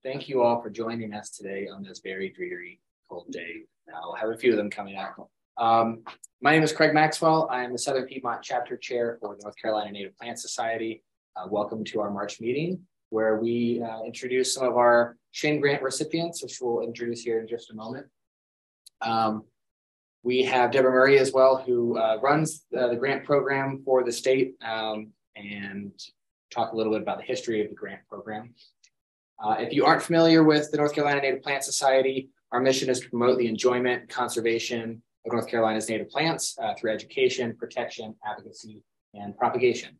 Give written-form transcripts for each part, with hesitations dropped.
Thank you all for joining us today on this very dreary, cold day. I'll have a few of them coming out. My name is Craig Maxwell. I am the Southern Piedmont Chapter Chair for the North Carolina Native Plant Society. Welcome to our March meeting, where we introduce some of our Shinn grant recipients, which we'll introduce here in just a moment. We have Deborah Murray as well, who runs the grant program for the state, and talk a little bit about the history of the grant program. If you aren't familiar with the North Carolina Native Plant Society, our mission is to promote the enjoyment and conservation of North Carolina's native plants through education, protection, advocacy, and propagation.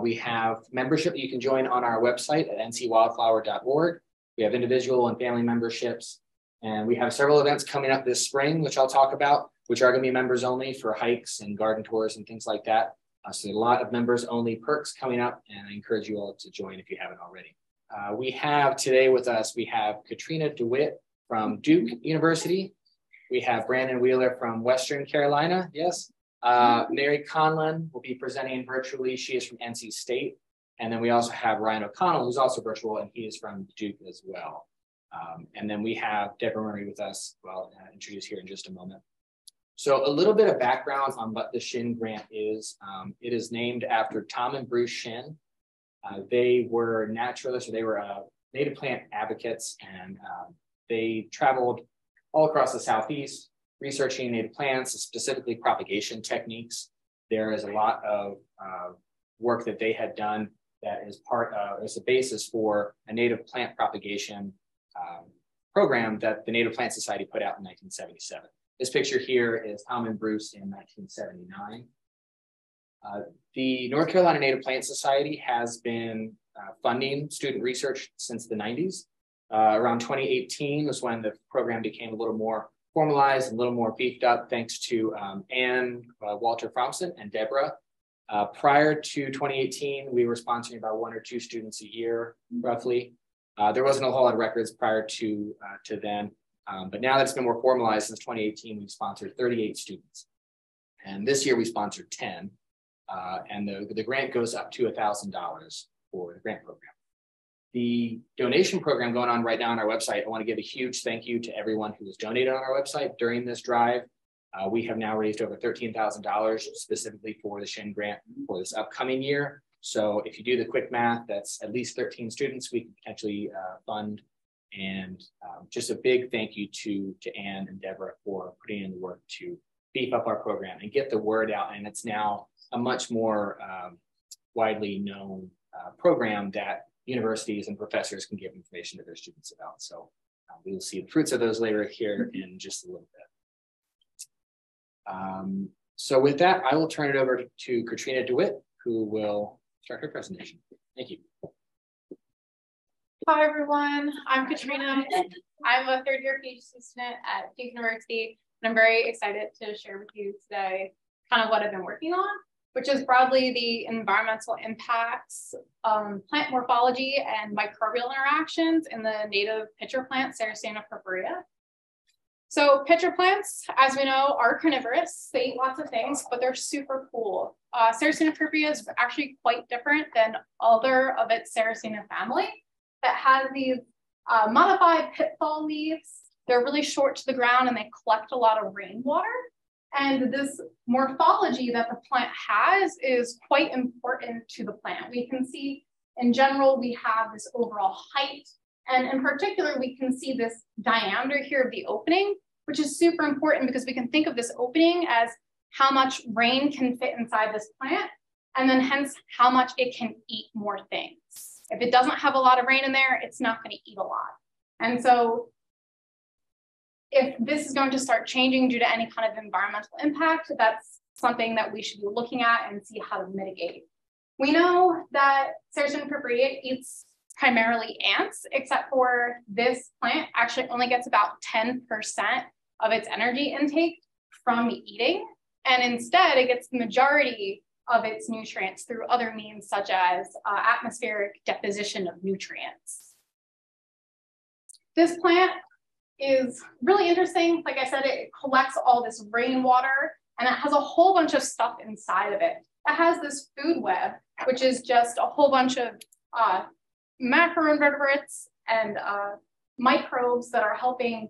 We have membership that you can join on our website at ncwildflower.org. We have individual and family memberships, and we have several events coming up this spring, which I'll talk about, which are going to be members only for hikes and garden tours and things like that. So a lot of members only perks coming up, and I encourage you all to join if you haven't already. We have today with us, we have Katrina DeWitt from Duke University. We have Brandon Wheeler from Western Carolina, yes. Mary Conlin will be presenting virtually. She is from NC State. And then we also have Ryan O'Connell, who's also virtual, and he is from Duke as well. And then we have Deborah Murray with us, well, introduced here in just a moment. So a little bit of background on what the Shinn grant is. It is named after Tom and Bruce Shinn. They were naturalists, or they were native plant advocates, and they traveled all across the Southeast, researching native plants, specifically propagation techniques. There is a lot of work that they had done that is part of, as a basis for a native plant propagation program that the Native Plant Society put out in 1977. This picture here is Tom and Bruce in 1979. The North Carolina Native Plant Society has been funding student research since the 90s. Around 2018 was when the program became a little more formalized and a little more beefed up, thanks to Ann Walter Fromson and Deborah. Prior to 2018, we were sponsoring about 1 or 2 students a year, roughly. There wasn't a whole lot of records prior to then, but now that it's been more formalized since 2018, we've sponsored 38 students. And this year we sponsored 10. And the grant goes up to $1,000 for the grant program. The donation program going on right now on our website, I want to give a huge thank you to everyone who has donated on our website during this drive. We have now raised over $13,000 specifically for the Shinn grant for this upcoming year. So if you do the quick math, that's at least 13 students we can potentially fund. And just a big thank you to Ann and Deborah for putting in the work to beef up our program and get the word out. And it's now a much more widely known program that universities and professors can give information to their students about. So we will see the fruits of those labor here in just a little bit. So with that, I will turn it over to Katrina DeWitt, who will start her presentation. Thank you. Hi, everyone. I'm Katrina. I'm a third-year PhD student at Duke University, and I'm very excited to share with you today kind of what I've been working on, which is broadly the environmental impacts, plant morphology, and microbial interactions in the native pitcher plant, Sarracenia purpurea. So pitcher plants, as we know, are carnivorous. They eat lots of things, but they're super cool. Sarracenia purpurea is actually quite different than other of its Sarracenia family that has these modified pitfall leaves. They're really short to the ground and they collect a lot of rainwater. And this morphology that the plant has is quite important to the plant. We can see in general, we have this overall height. And in particular, we can see this diameter here of the opening, which is super important because we can think of this opening as how much rain can fit inside this plant, and then hence how much it can eat more things. If it doesn't have a lot of rain in there, it's not going to eat a lot. And so if this is going to start changing due to any kind of environmental impact, that's something that we should be looking at and see how to mitigate. We know that Sarracenia purpurea eats primarily ants, except for this plant actually only gets about 10% of its energy intake from eating. And instead, it gets the majority of its nutrients through other means, such as atmospheric deposition of nutrients. This plant is really interesting. Like I said, it collects all this rainwater and it has a whole bunch of stuff inside of it. It has this food web, which is just a whole bunch of macroinvertebrates and microbes that are helping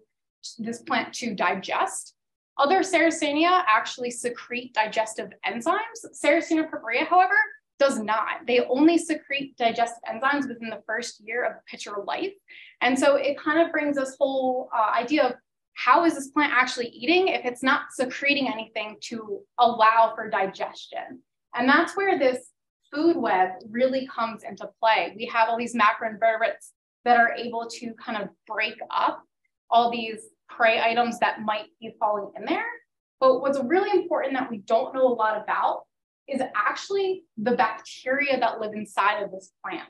this plant to digest. Other Sarracenia actually secrete digestive enzymes. Sarracenia purpurea, however, does not. They only secrete digestive enzymes within the first year of pitcher life. And so it kind of brings this whole idea of how is this plant actually eating if it's not secreting anything to allow for digestion? And that's where this food web really comes into play. We have all these macroinvertebrates that are able to kind of break up all these prey items that might be falling in there. But what's really important that we don't know a lot about is actually the bacteria that live inside of this plant.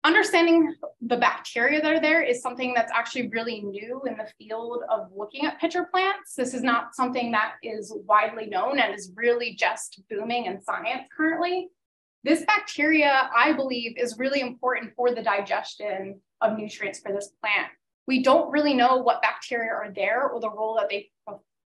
Understanding the bacteria that are there is something that's actually really new in the field of looking at pitcher plants. This is not something that is widely known and is really just booming in science currently. This bacteria, I believe, is really important for the digestion of nutrients for this plant. We don't really know what bacteria are there or the role that they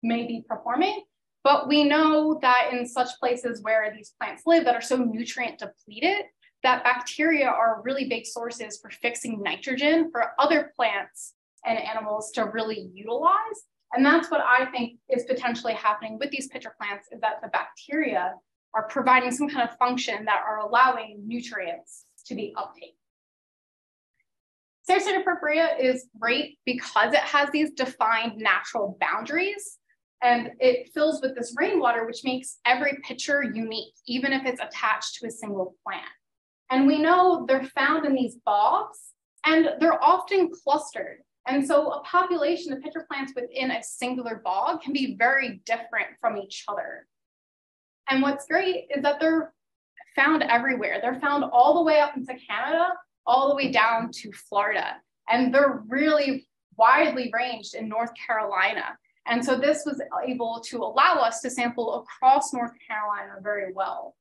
may be performing, but we know that in such places where these plants live that are so nutrient depleted, that bacteria are really big sources for fixing nitrogen for other plants and animals to really utilize. And that's what I think is potentially happening with these pitcher plants, is that the bacteria are providing some kind of function that are allowing nutrients to be uptaken. Sarracenia purpurea is great because it has these defined natural boundaries, and it fills with this rainwater, which makes every pitcher unique, even if it's attached to a single plant. And we know they're found in these bogs, and they're often clustered. And so a population of pitcher plants within a singular bog can be very different from each other. And what's great is that they're found everywhere. They're found all the way up into Canada, all the way down to Florida. And they're really widely ranged in North Carolina. And so this was able to allow us to sample across North Carolina very well.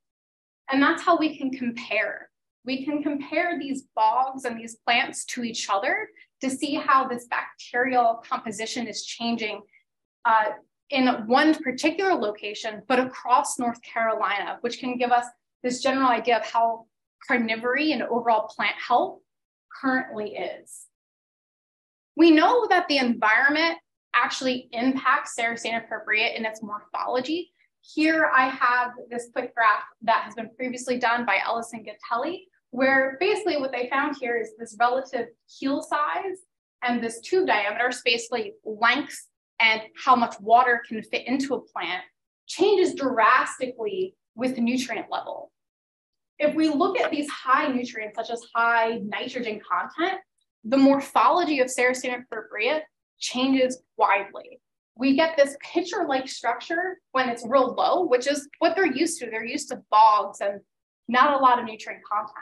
And that's how we can compare. We can compare these bogs and these plants to each other to see how this bacterial composition is changing in one particular location, but across North Carolina, which can give us this general idea of how carnivory and overall plant health currently is. We know that the environment actually impacts Sarracenia purpurea in its morphology. Here I have this quick graph that has been previously done by Ellis and Gattelli, where basically what they found here is this relative heel size and this tube diameter, basically length and how much water can fit into a plant, changes drastically with nutrient level. If we look at these high nutrients, such as high nitrogen content, the morphology of Sarracenia purpurea changes widely. We get this pitcher-like structure when it's real low, which is what they're used to. They're used to bogs and not a lot of nutrient content.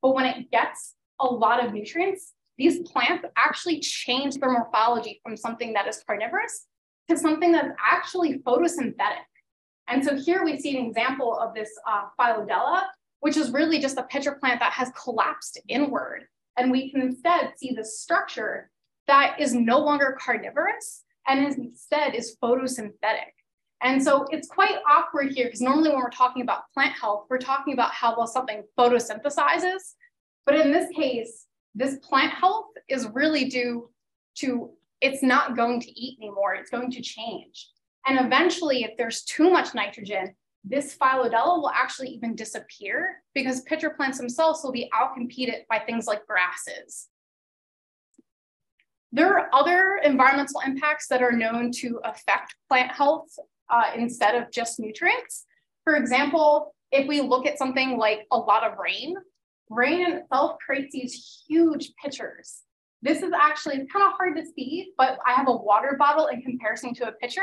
But when it gets a lot of nutrients, these plants actually change their morphology from something that is carnivorous to something that's actually photosynthetic. And so here we see an example of this Phylodella, which is really just a pitcher plant that has collapsed inward. And we can instead see the structure that is no longer carnivorous and instead is photosynthetic. And so it's quite awkward here because normally when we're talking about plant health, we're talking about how well something photosynthesizes. But in this case, this plant health is really due to it's not going to eat anymore. It's going to change. And eventually, if there's too much nitrogen, this Phylodella will actually even disappear because pitcher plants themselves will be outcompeted by things like grasses. There are other environmental impacts that are known to affect plant health instead of just nutrients. For example, if we look at something like a lot of rain, rain in itself creates these huge pitchers. This is actually kind of hard to see, but I have a water bottle in comparison to a pitcher.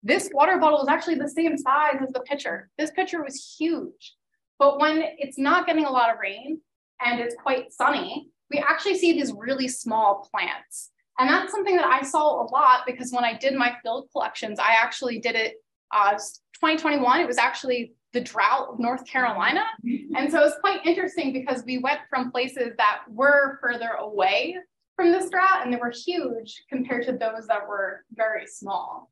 This water bottle is actually the same size as the pitcher. This pitcher was huge. But when it's not getting a lot of rain and it's quite sunny, we actually see these really small plants. And that's something that I saw a lot because when I did my field collections, I actually did it 2021. It was actually the drought of North Carolina. And so it's quite interesting because we went from places that were further away from this drought and they were huge compared to those that were very small.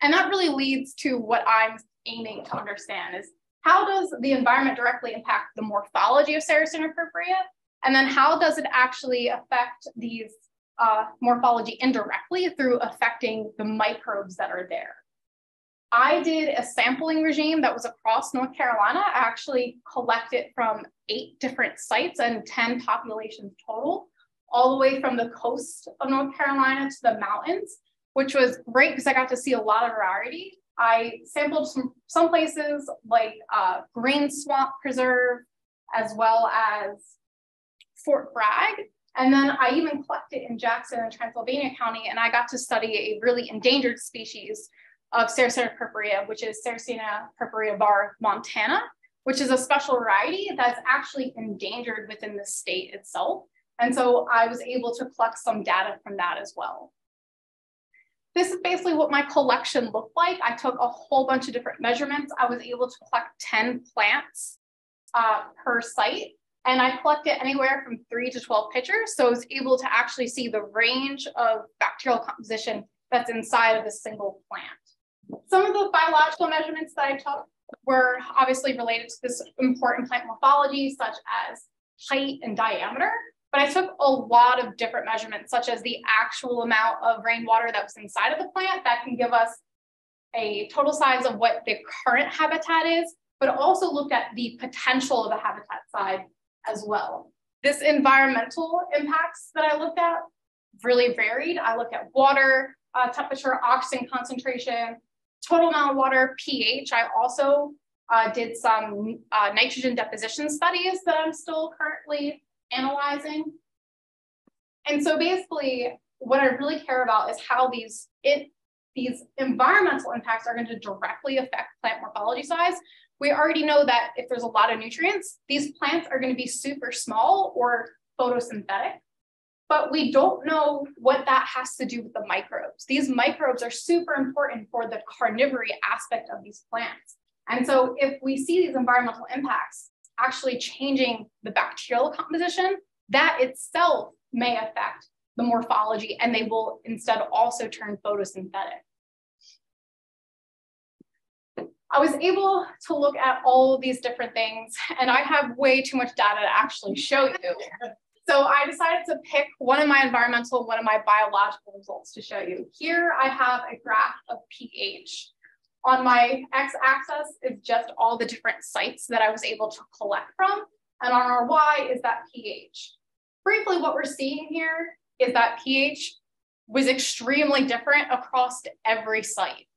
And that really leads to what I'm aiming to understand is how does the environment directly impact the morphology of Sarracenia purpurea? And then how does it actually affect these morphology indirectly through affecting the microbes that are there? I did a sampling regime that was across North Carolina. I actually collected from 8 different sites and 10 populations total, all the way from the coast of North Carolina to the mountains, which was great because I got to see a lot of variety. I sampled some places like Green Swamp Preserve, as well as Fort Bragg. And then I even collected in Jackson and Transylvania County, and I got to study a really endangered species of Sarracenia purpurea, which is Sarracenia purpurea var. Montana, which is a special variety that's actually endangered within the state itself. And so I was able to collect some data from that as well. This is basically what my collection looked like. I took a whole bunch of different measurements. I was able to collect 10 plants per site, and I collected anywhere from 3 to 12 pictures. So I was able to actually see the range of bacterial composition that's inside of a single plant. Some of the biological measurements that I took were obviously related to this important plant morphology, such as height and diameter. But I took a lot of different measurements, such as the actual amount of rainwater that was inside of the plant that can give us a total size of what the current habitat is, but also looked at the potential of the habitat side as well. This environmental impacts that I looked at really varied. I looked at water, temperature, oxygen concentration, total amount of water, pH. I also did some nitrogen deposition studies that I'm still currently analyzing. And so basically what I really care about is how these environmental impacts are going to directly affect plant morphology size. We already know that if there's a lot of nutrients, these plants are going to be super small or photosynthetic, but we don't know what that has to do with the microbes. These microbes are super important for the carnivory aspect of these plants. And so if we see these environmental impacts actually changing the bacterial composition, that itself may affect the morphology, and they will instead also turn photosynthetic. I was able to look at all of these different things, and I have way too much data to actually show you. So I decided to pick one of my environmental, one of my biological results to show you. Here I have a graph of pH. On my x-axis is just all the different sites that I was able to collect from, and on our y is that pH. Briefly, what we're seeing here is that pH was extremely different across every site.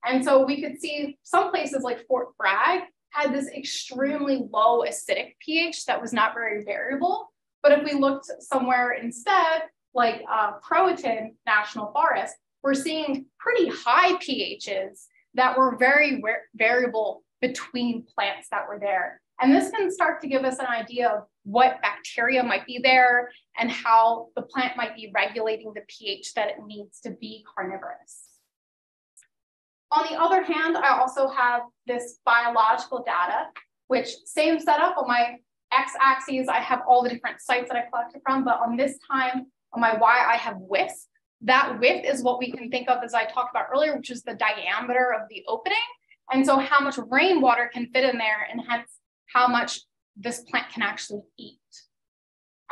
And so we could see some places like Fort Bragg had this extremely low acidic pH that was not very variable. But if we looked somewhere instead, like Croatan National Forest, we're seeing pretty high pHs that were very variable between plants that were there. And this can start to give us an idea of what bacteria might be there and how the plant might be regulating the pH that it needs to be carnivorous. On the other hand, I also have this biological data, which same setup. On my x-axis, I have all the different sites that I collected from, but on this time, on my y, I have width. That width is what we can think of as I talked about earlier, which is the diameter of the opening. And so how much rainwater can fit in there, and hence how much this plant can actually eat.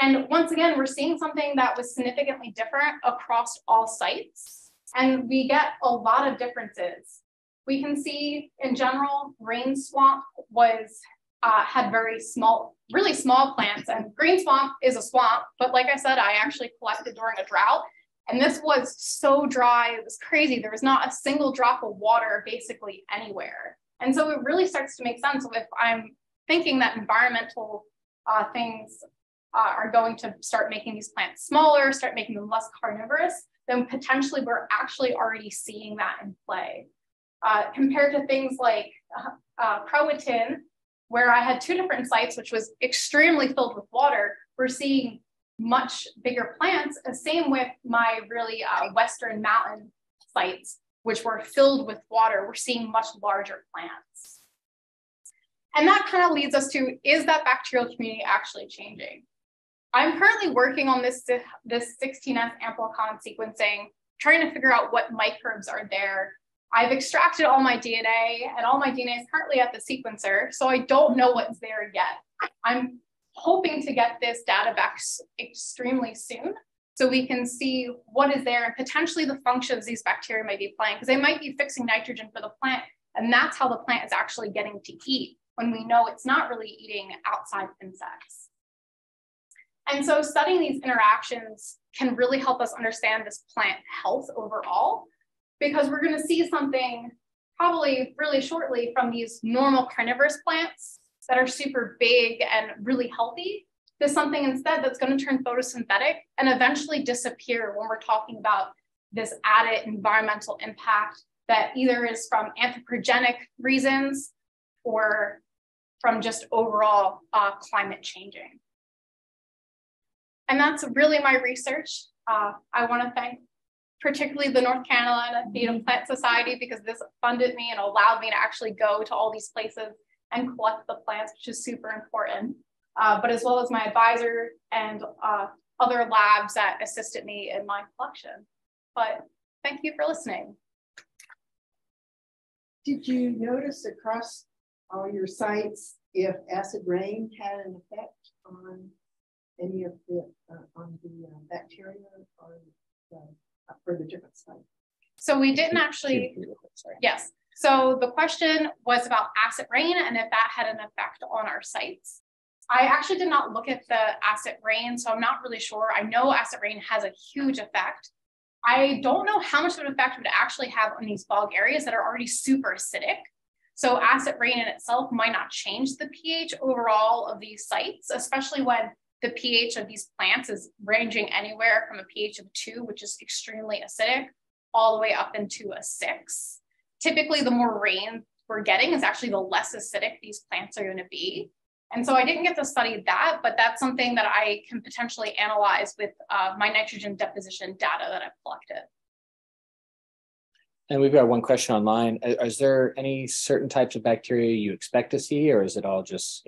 And once again, we're seeing something that was significantly different across all sites. And we get a lot of differences. We can see in general, Green Swamp was had very small, really small plants, and Green Swamp is a swamp, but like I said, I actually collected during a drought, and this was so dry, it was crazy. There was not a single drop of water basically anywhere. And so it really starts to make sense if I'm thinking that environmental things are going to start making these plants smaller, start making them less carnivorous, then potentially we're actually already seeing that in play. Compared to things like Croatan, where I had 2 different sites, which was extremely filled with water, we're seeing much bigger plants. And same with my really western mountain sites, which were filled with water. We're seeing much larger plants. And that kind of leads us to, is that bacterial community actually changing? I'm currently working on this 16S amplicon sequencing, trying to figure out what microbes are there. I've extracted all my DNA, and all my DNA is currently at the sequencer, so I don't know what's there yet. I'm hoping to get this data back extremely soon so we can see what is there and potentially the functions these bacteria might be playing, because they might be fixing nitrogen for the plant, and that's how the plant is actually getting to eat when we know it's not really eating outside insects. And so studying these interactions can really help us understand this plant health overall, because we're going to see something probably really shortly from these normal carnivorous plants that are super big and really healthy to something instead that's going to turn photosynthetic and eventually disappear when we're talking about this added environmental impact that either is from anthropogenic reasons or from just overall climate changing. And that's really my research. I want to thank particularly the North Carolina Native Plant Society, because this funded me and allowed me to actually go to all these places and collect the plants, which is super important. But as well as my advisor and other labs that assisted me in my collection. But thank you for listening. Did you notice across all your sites if acid rain had an effect on any of the bacteria or for the different sites? So we didn't actually, yes. So the question was about acid rain and if that had an effect on our sites. I actually did not look at the acid rain, so I'm not really sure. I know acid rain has a huge effect. I don't know how much of an effect it would actually have on these bog areas that are already super acidic. So acid rain in itself might not change the pH overall of these sites, especially when the pH of these plants is ranging anywhere from a pH of 2, which is extremely acidic, all the way up into a 6. Typically, the more rain we're getting is actually the less acidic these plants are going to be. And so I didn't get to study that, but that's something that I can potentially analyze with my nitrogen deposition data that I've collected. And we've got one question online. Is there any certain types of bacteria you expect to see, or is it all just,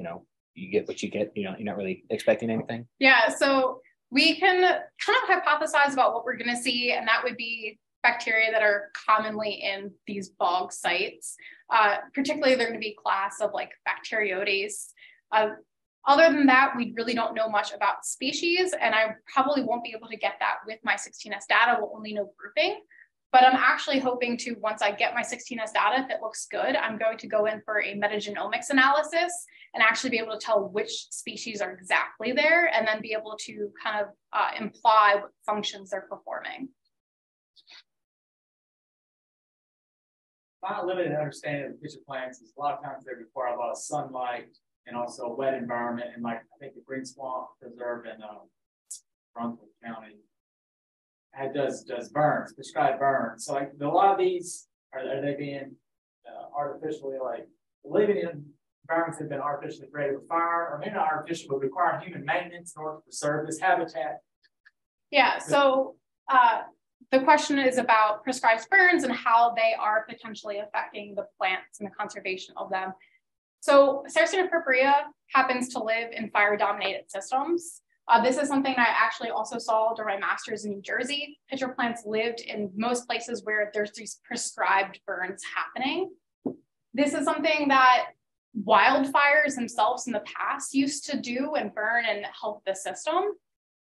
you get what you get, you're not really expecting anything? Yeah, so we can kind of hypothesize about what we're going to see, and that would be bacteria that are commonly in these bog sites. Particularly, they're going to be class of like Bacteroides. Other than that, we really don't know much about species, and I probably won't be able to get that with my 16S data. We'll only know grouping. But I'm actually hoping to, once I get my 16S data, if it looks good, I'm going to go in for a metagenomics analysis and actually be able to tell which species are exactly there, and then be able to kind of imply what functions they're performing. My limited understanding of pitcher plants is a lot of times they require a lot of sunlight and also a wet environment. And like, I think the Green Swamp Preserve in Brunswick County does burns, prescribed burns. So like a lot of these, are they being artificially living in environments that have been artificially created with fire, or maybe not artificial, but require human maintenance in order to preserve this habitat? Yeah, so the question is about prescribed burns and how they are potentially affecting the plants and the conservation of them. So Sarracenia purpurea happens to live in fire-dominated systems. This is something I actually also saw during my master's in New Jersey. Pitcher plants lived in most places where there's these prescribed burns happening. This is something that wildfires themselves in the past used to do and burn and help the system.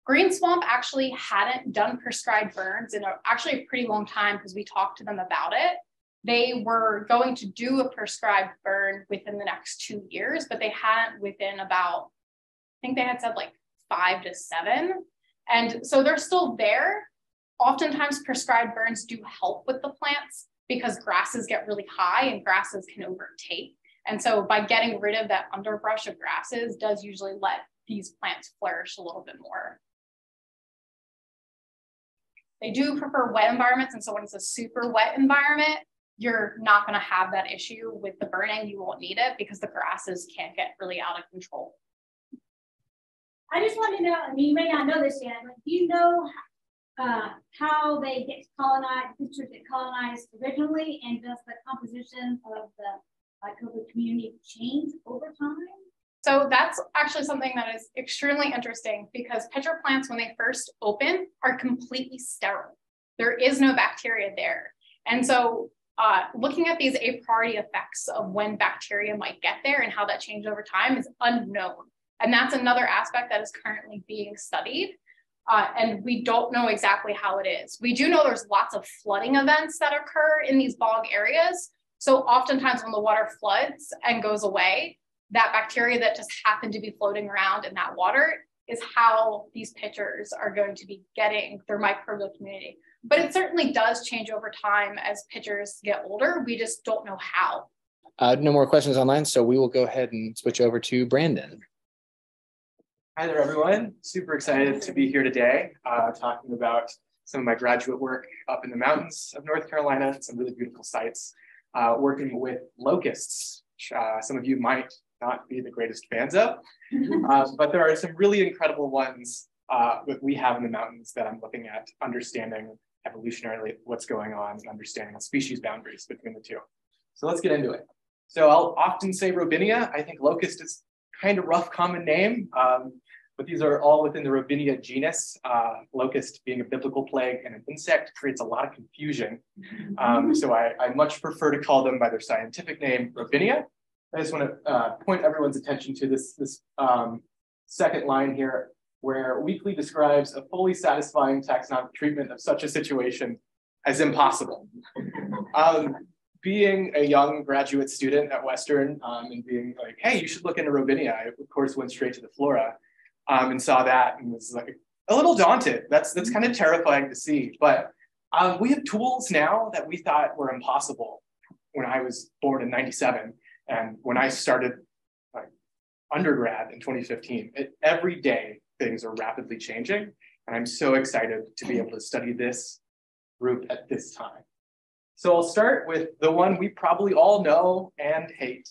Green Swamp actually hadn't done prescribed burns in actually a pretty long time, because we talked to them about it. They were going to do a prescribed burn within the next 2 years, but they hadn't within about, I think they had said like 5 to 7. And so they're still there. Oftentimes prescribed burns do help with the plants because grasses get really high and grasses can overtake. And so by getting rid of that underbrush of grasses does usually let these plants flourish a little bit more. They do prefer wet environments. And so when it's a super wet environment, you're not going to have that issue with the burning. You won't need it because the grasses can't get really out of control. I just want to know, I mean, you may not know this yet, but do you know how they get colonized, pitchers get colonized originally, and does the composition of the mycobial community change over time? So that's actually something that is extremely interesting, because pitcher plants, when they first open, are completely sterile. There is no bacteria there. And so looking at these a priori effects of when bacteria might get there and how that changed over time is unknown. And that's another aspect that is currently being studied. And we don't know exactly how it is. We do know there's lots of flooding events that occur in these bog areas. So oftentimes when the water floods and goes away, that bacteria that just happened to be floating around in that water is how these pitchers are going to be getting their microbial community. But it certainly does change over time as pitchers get older. We just don't know how. No more questions online, so we will go ahead and switch over to Brandon. Hi there, everyone. Super excited to be here today, talking about some of my graduate work up in the mountains of North Carolina, some really beautiful sites, working with locusts, which some of you might not be the greatest fans of, but there are some really incredible ones that we have in the mountains that I'm looking at, understanding evolutionarily what's going on, and understanding the species boundaries between the two. So let's get into it. So I'll often say Robinia. I think locust is kind of rough common name, but these are all within the Robinia genus. Locust being a biblical plague and an insect creates a lot of confusion. So I much prefer to call them by their scientific name, Robinia. I just want to point everyone's attention to this second line here, where Weekly describes a fully satisfying taxonomic treatment of such a situation as impossible. Being a young graduate student at Western and being like, hey, you should look into Robinia, I of course went straight to the flora and saw that and was like a little daunted. That's kind of terrifying to see, but we have tools now that we thought were impossible when I was born in '97 and when I started undergrad in 2015. Every day things are rapidly changing, and I'm so excited to be able to study this group at this time. So I'll start with the one we probably all know and hate,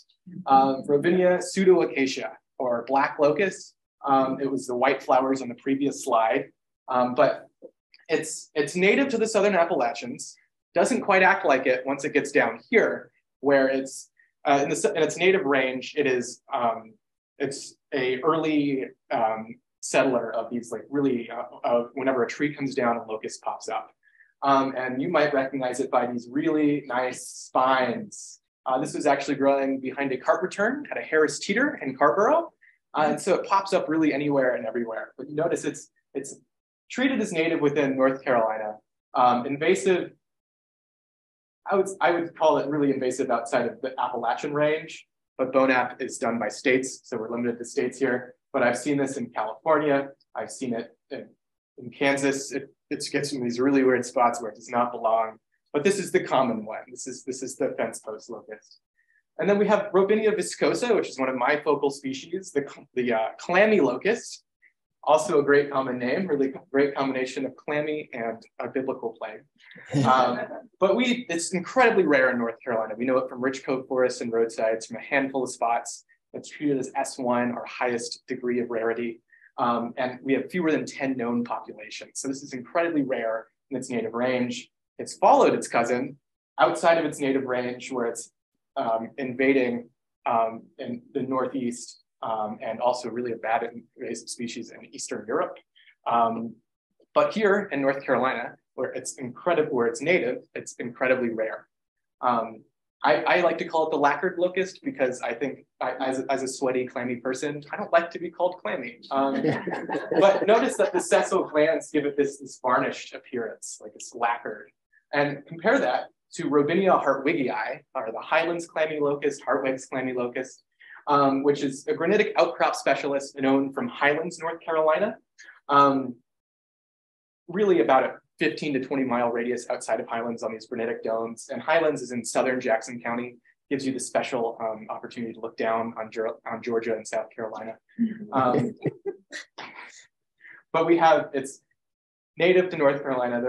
Robinia pseudoacacia, or black locust. It was the white flowers on the previous slide, but it's native to the Southern Appalachians, doesn't quite act like it once it gets down here, where it's in its native range, it's a early settler of these really, whenever a tree comes down, a locust pops up. And you might recognize it by these really nice spines. This was actually growing behind a cart return at a Harris Teeter in Cartboro. And so it pops up really anywhere and everywhere. But you notice it's treated as native within North Carolina. Invasive, I would call it really invasive outside of the Appalachian range, but BONAP is done by states, so we're limited to states here. But I've seen this in California. I've seen it in Kansas. It gets in these really weird spots where it does not belong. But this is the common one. This is the fence post locust. And then we have Robinia viscosa, which is one of my focal species, the clammy locust. Also a great common name, really great combination of clammy and a biblical plague. But it's incredibly rare in North Carolina. We know it from rich cove forests and roadsides, from a handful of spots. It's treated as S1, our highest degree of rarity. And we have fewer than 10 known populations. So this is incredibly rare in its native range. It's followed its cousin outside of its native range, where it's invading in the Northeast and also really a bad invasive species in Eastern Europe. But here in North Carolina, where it's native, it's incredibly rare. I like to call it the lacquered locust because I think as a sweaty, clammy person, I don't like to be called clammy. But notice that the sessile glands give it this varnished appearance, like it's lacquered. And compare that to Robinia hartwigii, or the Highlands clammy locust, Hartwig's clammy locust, which is a granitic outcrop specialist known from Highlands, North Carolina. Really about a 15 to 20 mile radius outside of Highlands on these granitic domes. And Highlands is in southern Jackson County, gives you the special opportunity to look down on Georgia and South Carolina. But it's native to North Carolina.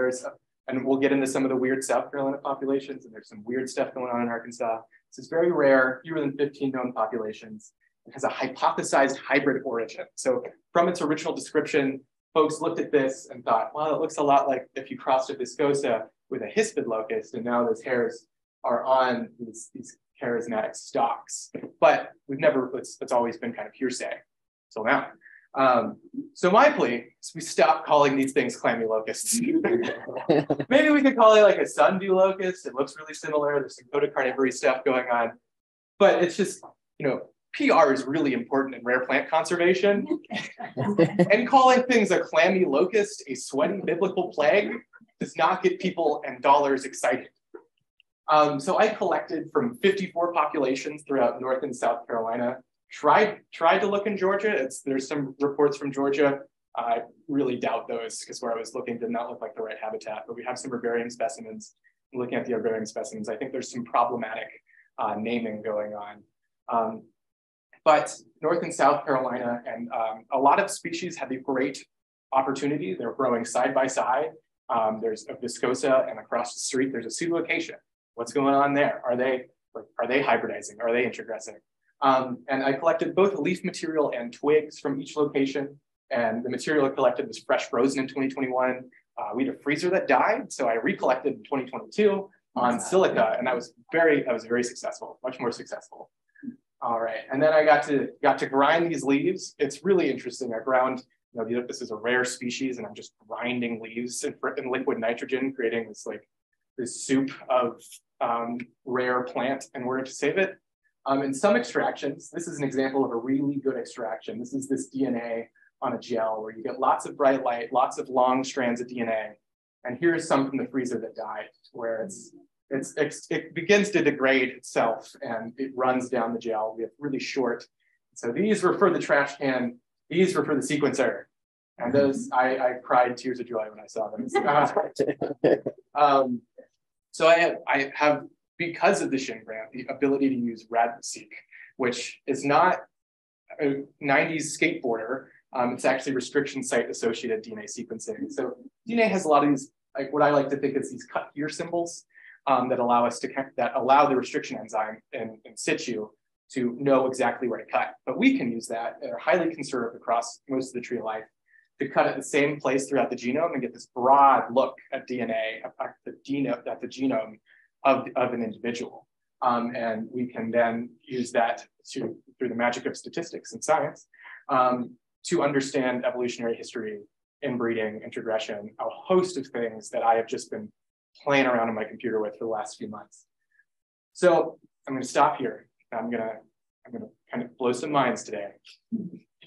And we'll get into some of the weird South Carolina populations, and there's some weird stuff going on in Arkansas. This is very rare, fewer than 15 known populations. It has a hypothesized hybrid origin. So from its original description, folks looked at this and thought, well, it looks a lot like if you crossed a viscosa with a hispid locust, and now those hairs are on these charismatic stalks. But it's always been kind of hearsay till now. So my plea is we stop calling these things clammy locusts. Maybe we could call it like a sundew locust. It looks really similar. There's some codocarnivory stuff going on. But it's just, you know, PR is really important in rare plant conservation. And calling things a clammy locust, a sweaty biblical plague, does not get people and dollars excited. So I collected from 54 populations throughout North and South Carolina. Tried to look in Georgia. There's some reports from Georgia. I really doubt those because where I was looking did not look like the right habitat, but we have some herbarium specimens. Looking at the herbarium specimens, I think there's some problematic naming going on. But North and South Carolina and a lot of species have a great opportunity. They're growing side by side. There's a viscosa, and across the street, there's a pseudoacacia. What's going on there? Are they hybridizing? Are they introgressing? And I collected both leaf material and twigs from each location. And the material I collected was fresh frozen in 2021. We had a freezer that died, so I recollected in 2022 on silica, and that was very successful, much more successful. All right, and then I got to grind these leaves. It's really interesting. I ground, you know, this is a rare species, and I'm just grinding leaves in liquid nitrogen, creating this soup of rare plant in order to save it. In some extractions, this is an example of a really good extraction. This is this DNA on a gel where you get lots of bright light, lots of long strands of DNA. And here's some from the freezer that died, where it begins to degrade itself and it runs down the gel. We have really short. So these were for the trash can. These were for the sequencer. And those, I cried tears of joy when I saw them. So I have, because of the Shinn grant, the ability to use RadSeq, which is not a 90s skateboarder. It's actually restriction site associated DNA sequencing. So DNA has a lot of these, like what I like to think is these cut here symbols that allow the restriction enzyme in situ to know exactly where to cut. But we can use that, and are highly conserved across most of the tree of life, to cut at the same place throughout the genome and get this broad look at DNA, at the genome of an individual. And we can then use that through the magic of statistics and science to understand evolutionary history, inbreeding, introgression, a host of things that I have just been playing around on my computer with for the last few months. So I'm going to stop here. I'm gonna kind of blow some minds today.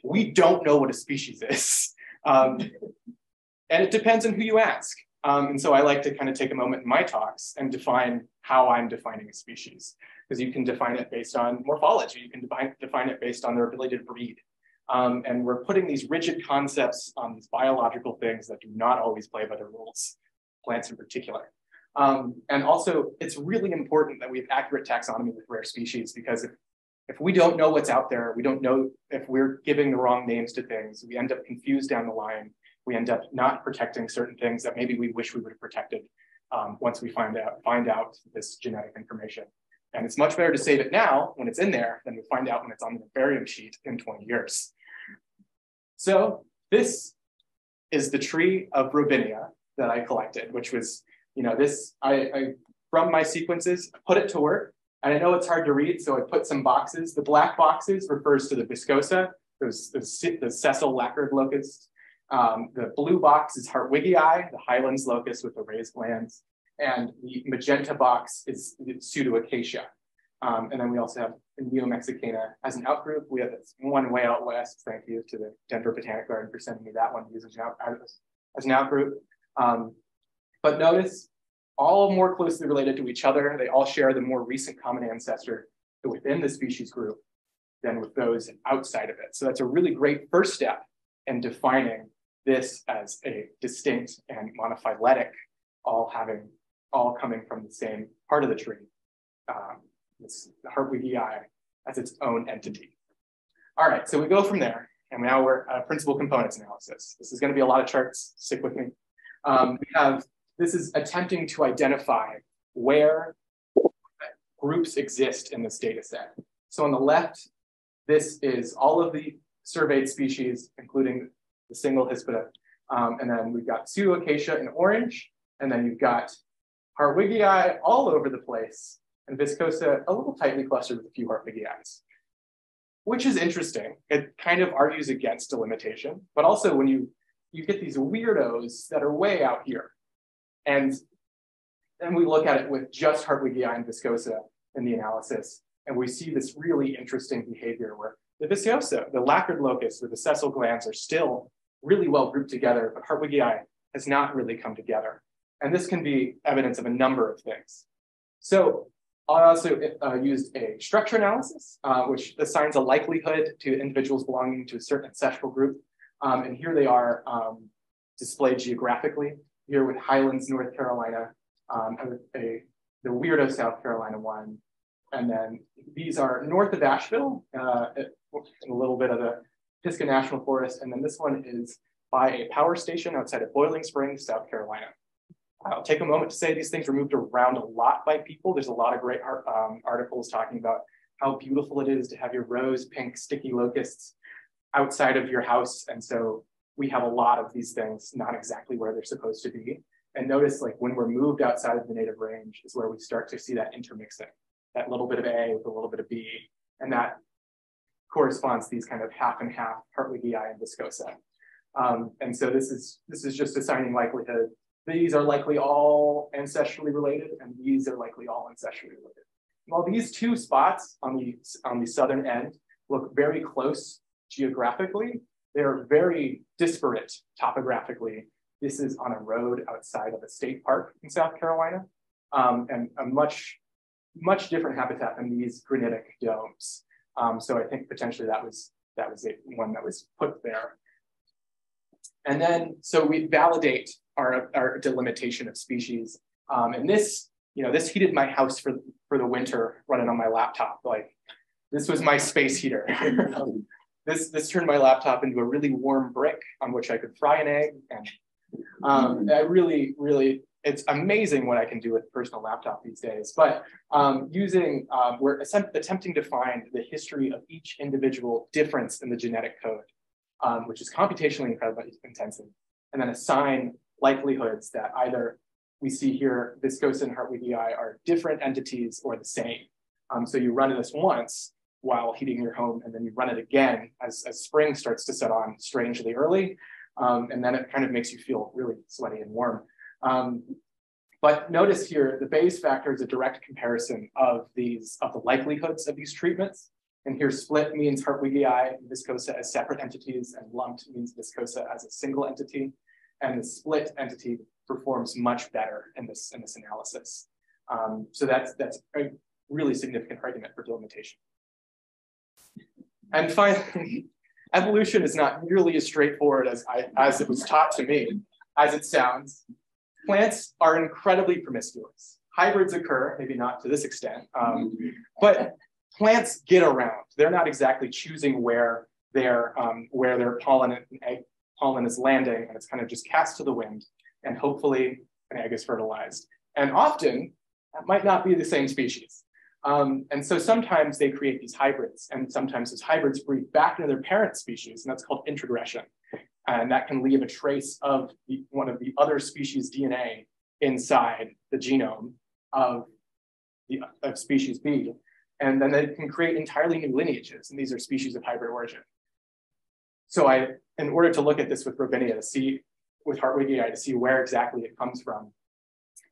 We don't know what a species is. And it depends on who you ask. And so I like to kind of take a moment in my talks and define how I'm defining a species, because you can define it based on morphology. You can define it based on their ability to breed. And we're putting these rigid concepts on these biological things that do not always play by the rules, plants in particular. And also, it's really important that we have accurate taxonomy with rare species, because if we don't know what's out there, we don't know if we're giving the wrong names to things, we end up confused down the line. We end up not protecting certain things that maybe we wish we would have protected once we find out this genetic information. And it's much better to save it now when it's in there than to find out when it's on the herbarium sheet in 20 years. So this is the tree of Robinia that I collected, which was, you know, I from my sequences, put it to work. And I know it's hard to read, so I put some boxes. The black boxes refers to the viscosa, the sessile lacquered locust. The blue box is Hartwigii, the highlands locust with the raised glands. And the magenta box is the pseudoacacia. And then we also have Neo-Mexicana as an outgroup. We have this one way out west. Thank you to the Denver Botanic Garden for sending me that one to use as an outgroup. But notice, all more closely related to each other. They all share the more recent common ancestor within the species group than with those outside of it. So that's a really great first step in defining this as a distinct and monophyletic, all coming from the same part of the tree. It's the Hartwigii as its own entity. All right, so we go from there, and now we're at principal components analysis. This is going to be a lot of charts. Stick with me. This is attempting to identify where groups exist in this data set. So on the left, this is all of the surveyed species, including the single Hispida. And then we've got pseudoacacia in orange, and then you've got Hartwigii all over the place, and viscosa a little tightly clustered with a few Hartwigiis. which is interesting. It kind of argues against delimitation, but also when you get these weirdos that are way out here. And then we look at it with just Hartwigii and viscosa in the analysis, and we see this really interesting behavior where the viscosa, the lacquered locus with the sessile glands are still really well grouped together, but Hartwigii has not really come together. And this can be evidence of a number of things. So I also used a structure analysis, which assigns a likelihood to individuals belonging to a certain ancestral group. And here they are displayed geographically, here with Highlands, North Carolina, the weirdo South Carolina one. And then these are north of Asheville, a little bit of the Pisgah National Forest. And then this one is by a power station outside of Boiling Springs, South Carolina. I'll take a moment to say these things were moved around a lot by people. There's a lot of great articles talking about how beautiful it is to have your rose pink sticky locusts outside of your house. And so we have a lot of these things not exactly where they're supposed to be. And notice like when we're moved outside of the native range is where we start to see that intermixing, that little bit of A with a little bit of B. And that corresponds to these kind of half and half Hartwigii and viscosa. And so this is just assigning likelihood. These are likely all ancestrally related, and these are likely all ancestrally related. While these two spots on the southern end look very close geographically, they're very disparate topographically. This is on a road outside of a state park in South Carolina, and a much different habitat than these granitic domes. So I think potentially that was one that was put there. And then, so we validate our delimitation of species. And this heated my house for the winter running on my laptop. Like, this was my space heater. This turned my laptop into a really warm brick on which I could fry an egg. And it's amazing what I can do with a personal laptop these days. But we're attempting to find the history of each individual difference in the genetic code, which is computationally incredibly intensive, and then assign likelihoods that either we see here, viscosa and Hartwigii are different entities or the same. So you run this once while heating your home, and then you run it again as spring starts to set on strangely early. And then it kind of makes you feel really sweaty and warm. But notice here, the Bayes factor is a direct comparison of the likelihoods of these treatments. And here split means Hartwigii and viscosa as separate entities, and lumped means viscosa as a single entity. And the split entity performs much better in this analysis. So that's a really significant argument for delimitation. And finally, evolution is not nearly as straightforward as it was taught to me, as it sounds. Plants are incredibly promiscuous. Hybrids occur, maybe not to this extent, but plants get around. They're not exactly choosing where their pollen is landing, and it's kind of just cast to the wind, and hopefully an egg is fertilized. And often, that might not be the same species. And so sometimes they create these hybrids, and sometimes those hybrids breed back into their parent species, and that's called introgression. And that can leave a trace of one of the other species' DNA inside the genome of species B. And then they can create entirely new lineages, and these are species of hybrid origin. So in order to look at this with Robinia, with Hartwigii, to see where exactly it comes from,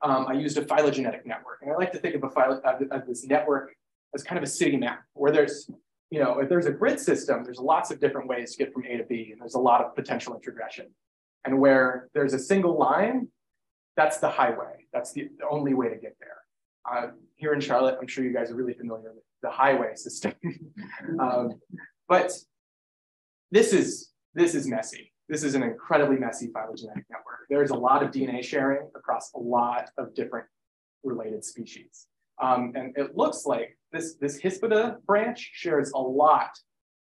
I used a phylogenetic network. And I like to think of this network as kind of a city map, where there's, if there's a grid system, there's lots of different ways to get from A to B, and there's a lot of potential introgression. And where there's a single line, that's the highway. That's the only way to get there. Here in Charlotte, I'm sure you guys are really familiar with the highway system. But this is messy. This is an incredibly messy phylogenetic network. There's a lot of DNA sharing across a lot of different related species. And it looks like this Hispida branch shares a lot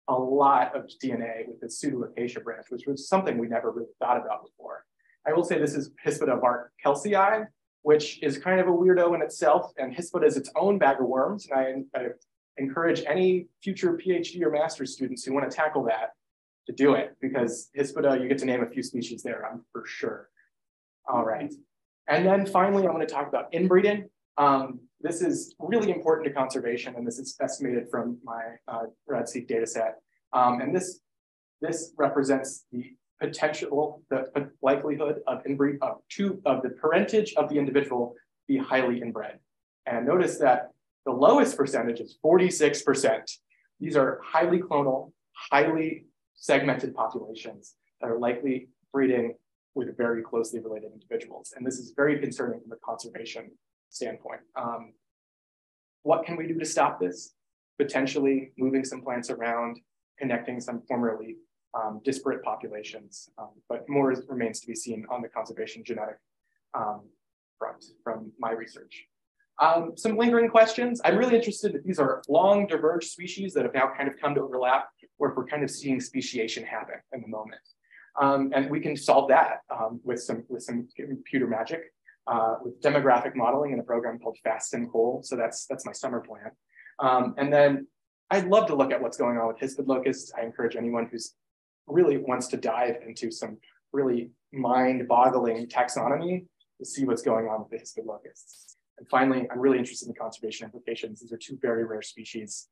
of DNA with the Pseudolocacia branch, which was something we never really thought about before. I will say this is Hispida Bart kelsey, which is kind of a weirdo in itself, and Hispida is its own bag of worms. And I encourage any future PhD or master's students who want to tackle that to do it, because Hispida, you get to name a few species there, I'm for sure. All right. And then finally, I'm going to talk about inbreeding. This is really important to conservation, and this is estimated from my RadSeek data set. And this represents the potential, the likelihood of inbreed of the parentage of the individual be highly inbred. And notice that the lowest percentage is 46%. These are highly clonal, highly segmented populations that are likely breeding with very closely related individuals. And this is very concerning from a conservation standpoint. What can we do to stop this? Potentially moving some plants around, connecting some formerly disparate populations, but more remains to be seen on the conservation genetic front from my research. Some lingering questions. I'm really interested if these are long diverged species that have now kind of come to overlap, or if we're kind of seeing speciation happen in the moment. And we can solve that with some computer magic, with demographic modeling in a program called Fast and Coal. So that's my summer plan. And then I'd love to look at what's going on with hispid locusts. I encourage anyone who's really wants to dive into some really mind-boggling taxonomy to see what's going on with the hispid locusts. And finally, I'm really interested in the conservation implications. These are two very rare species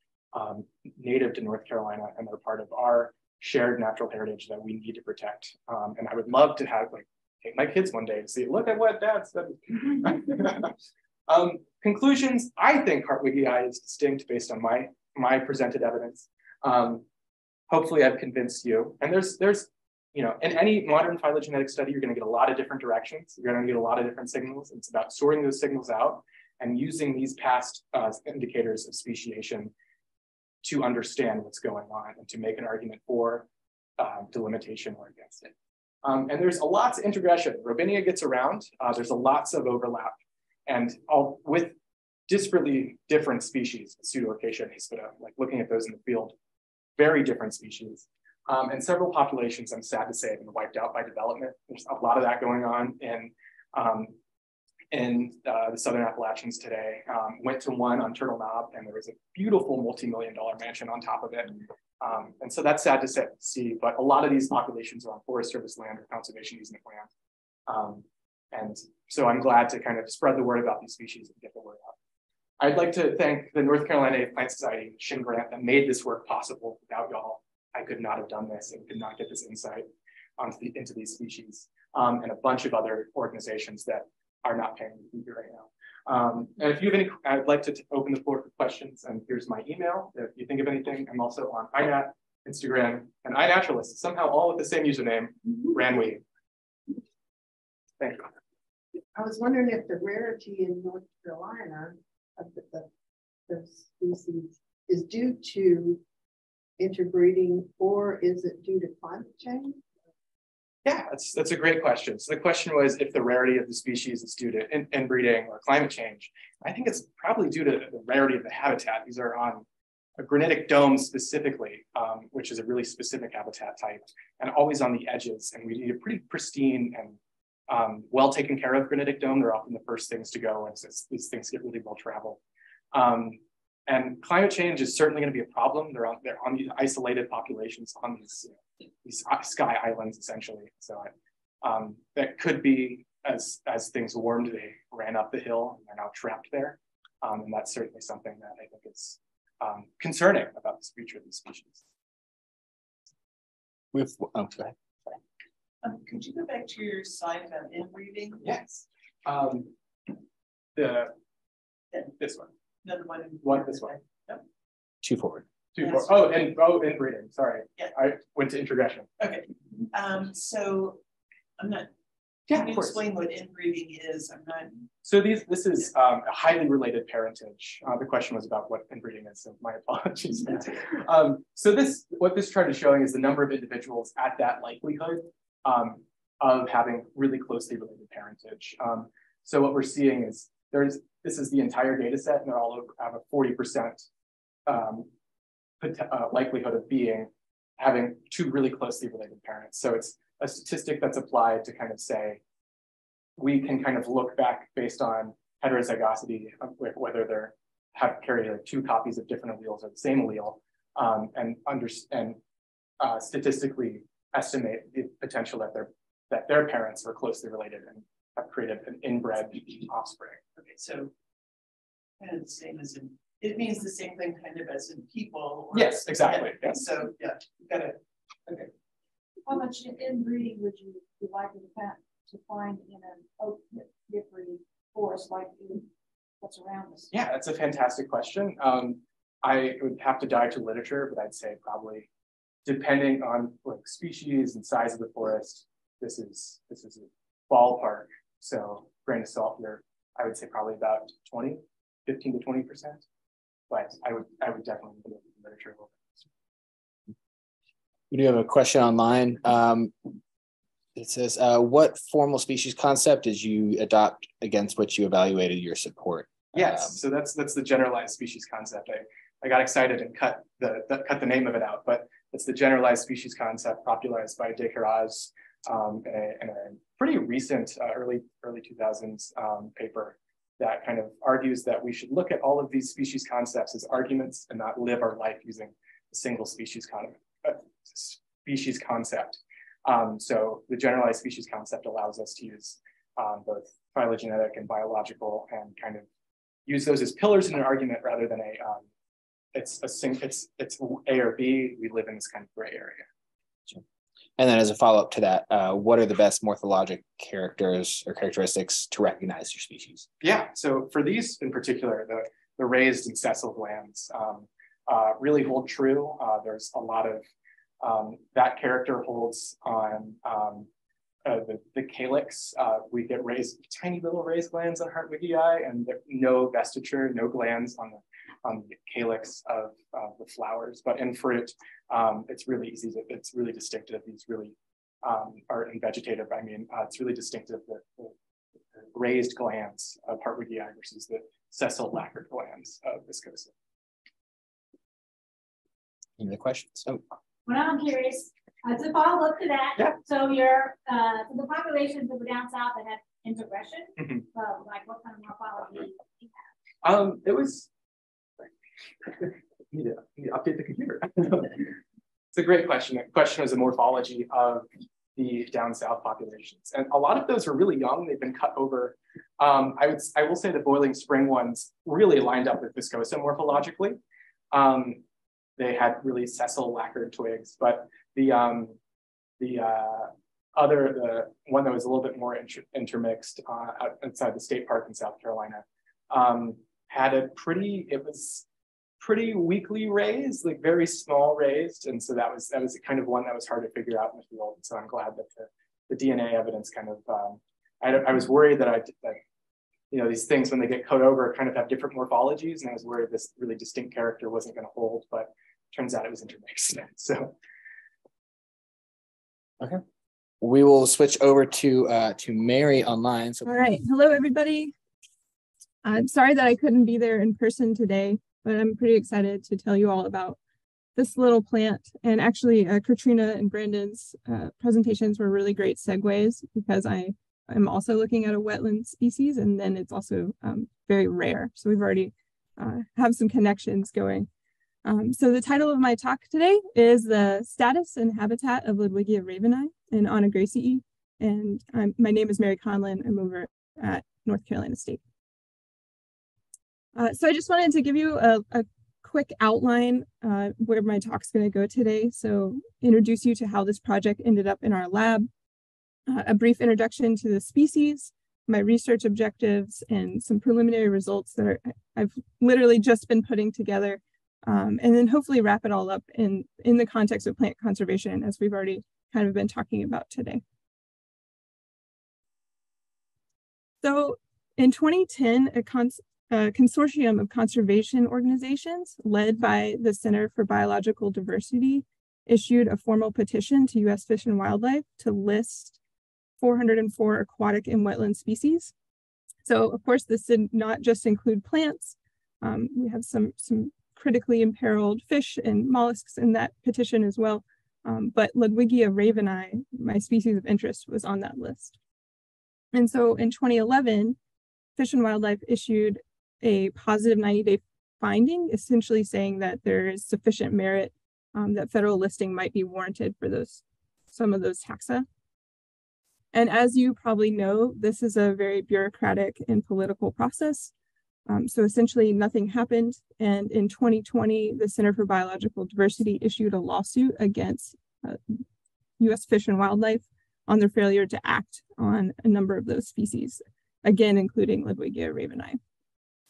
native to North Carolina, and they're part of our shared natural heritage that we need to protect. And I would love to have, like, take my kids one day to see, look at what that's. Conclusions, I think Hartwigii is distinct based on my presented evidence. Hopefully I've convinced you. And there's, you know, in any modern phylogenetic study, you're going to get a lot of different directions. You're going to get a lot of different signals. It's about sorting those signals out and using these past indicators of speciation to understand what's going on and to make an argument for delimitation or against it. And there's lots of integration. Robinia gets around. There's lots of overlap, and all with disparately different species, Pseudoacacia and Hispida, like looking at those in the field, very different species. And several populations, I'm sad to say, have been wiped out by development. There's a lot of that going on in the Southern Appalachians today. Went to one on Turtle Knob, and there was a beautiful multi-million-dollar mansion on top of it. And so that's sad to see, but a lot of these populations are on Forest Service land or conservation easement land. And so I'm glad to kind of spread the word about these species and get the word out. I'd like to thank the North Carolina Native Plant Society Shinn grant that made this work possible. Without y'all, I could not have done this and could not get this insight into these species, and a bunch of other organizations that are not paying me right now. And if you have any, I'd like to open the floor for questions, and here's my email. If you think of anything, I'm also on iNat, Instagram, and iNaturalist, somehow all with the same username, Ranwee. Thank you. I was wondering if the rarity in North Carolina of the species is due to interbreeding, or is it due to climate change? Yeah, that's a great question. So the question was if the rarity of the species is due to inbreeding or climate change. I think it's probably due to the rarity of the habitat. These are on a granitic dome specifically, which is a really specific habitat type, and always on the edges. And we need a pretty pristine and well taken care of granitic dome. They're often the first things to go, and these things get really well traveled. And climate change is certainly going to be a problem. They're on these isolated populations on these sky islands, essentially. So that could be as things warmed, they ran up the hill and they're now trapped there. And that's certainly something that I think is concerning about the future of these species. Go ahead. Could you go back to your slide about inbreeding? Yes. This one. Another one. This one. Yep. Two forward. Inbreeding. Sorry. Yeah. I went to introgression. Okay. So I'm not. Yeah, can you explain what inbreeding is? I'm not. So this is a highly related parentage. The question was about what inbreeding is, so my apologies. So what this chart is showing is the number of individuals at that likelihood of having really closely related parentage. So what we're seeing is this is the entire data set, and they're all over, have a 40% likelihood of having two really closely related parents. So it's a statistic that's applied to kind of say, we can kind of look back based on heterozygosity, whether they're carry like two copies of different alleles or the same allele, and statistically estimate the potential that their parents are closely related and have created an inbred offspring. Okay, so kind of the same as in, it means the same thing kind of as in people. Yes, exactly. Yeah. Yes. So yeah, you gotta, okay. How much inbreeding would you be likely to find in an oak hickory forest like what's around us? Yeah, that's a fantastic question. I would have to dive to literature, but I'd say probably, depending on like species and size of the forest, this is a ballpark. So grain of salt here, I would say probably about 15 to 20%. But I would definitely look at the literature. We do have a question online. It says, what formal species concept did you adopt against which you evaluated your support? Yes, so that's the generalized species concept. I got excited and cut the name of it out, but it's the generalized species concept popularized by De Carraz in a pretty recent early 2000s paper that kind of argues that we should look at all of these species concepts as arguments and not live our life using a single species concept. So the generalized species concept allows us to use both phylogenetic and biological and kind of use those as pillars in an argument rather than it's A or B. We live in this kind of gray area. And then as a follow-up to that, what are the best morphologic characters or characteristics to recognize your species? Yeah, so for these in particular, the raised and sessile glands really hold true. There's a lot of that character holds on the calyx. We get tiny little raised glands on Hartwigii, and no vestiture, no glands on the calyx of the flowers. But in fruit, it's really easy it's really distinctive. These really are in vegetative. I mean, it's really distinctive the raised glands of Hartwigii versus the sessile lacquered glands of Viscosa. Any other questions? Oh. Well, I'm curious. To follow up to that, yeah. So the populations that were down south that had integration, like what kind of morphology do you have? It was. You need to update the computer. It's a great question. The question was the morphology of the down south populations, and a lot of those are really young. They've been cut over. I will say the Boiling Spring ones really lined up with Viscosa morphologically. They had really sessile lacquered twigs, but the one that was a little bit more intermixed outside the state park in South Carolina had it was pretty weakly raised, like very small raised, and so that was kind of one that was hard to figure out in the field. So I'm glad that the DNA evidence kind of I was worried that these things when they get cut over kind of have different morphologies, and I was worried this really distinct character wasn't going to hold, but turns out it was intermixed. So okay, we will switch over to Mary online. So all right, hello everybody. I'm sorry that I couldn't be there in person today, but I'm pretty excited to tell you all about this little plant. And actually, Katrina and Brandon's presentations were really great segues because I am also looking at a wetland species, and then it's also very rare. So we've already have some connections going. So the title of my talk today is The Status and Habitat of Ludwigia ravenii in Gracie. And my name is Mary Conlin. I'm over at North Carolina State. So I just wanted to give you a quick outline where my talk's going to go today. So introduce you to how this project ended up in our lab, a brief introduction to the species, my research objectives, and some preliminary results that I've literally just been putting together, and then hopefully wrap it all up in the context of plant conservation, as we've already kind of been talking about today. So in 2010, a consortium of conservation organizations led by the Center for Biological Diversity issued a formal petition to U.S. Fish and Wildlife to list 404 aquatic and wetland species. So of course, this did not just include plants. We have some critically imperiled fish and mollusks in that petition as well. But Ludwigia ravenii, my species of interest, was on that list. And so in 2011, Fish and Wildlife issued a positive 90-day finding, essentially saying that there is sufficient merit that federal listing might be warranted for some of those taxa. And as you probably know, this is a very bureaucratic and political process. So essentially nothing happened. And in 2020, the Center for Biological Diversity issued a lawsuit against U.S. Fish and Wildlife on their failure to act on a number of those species, again, including Ludwigia ravenii.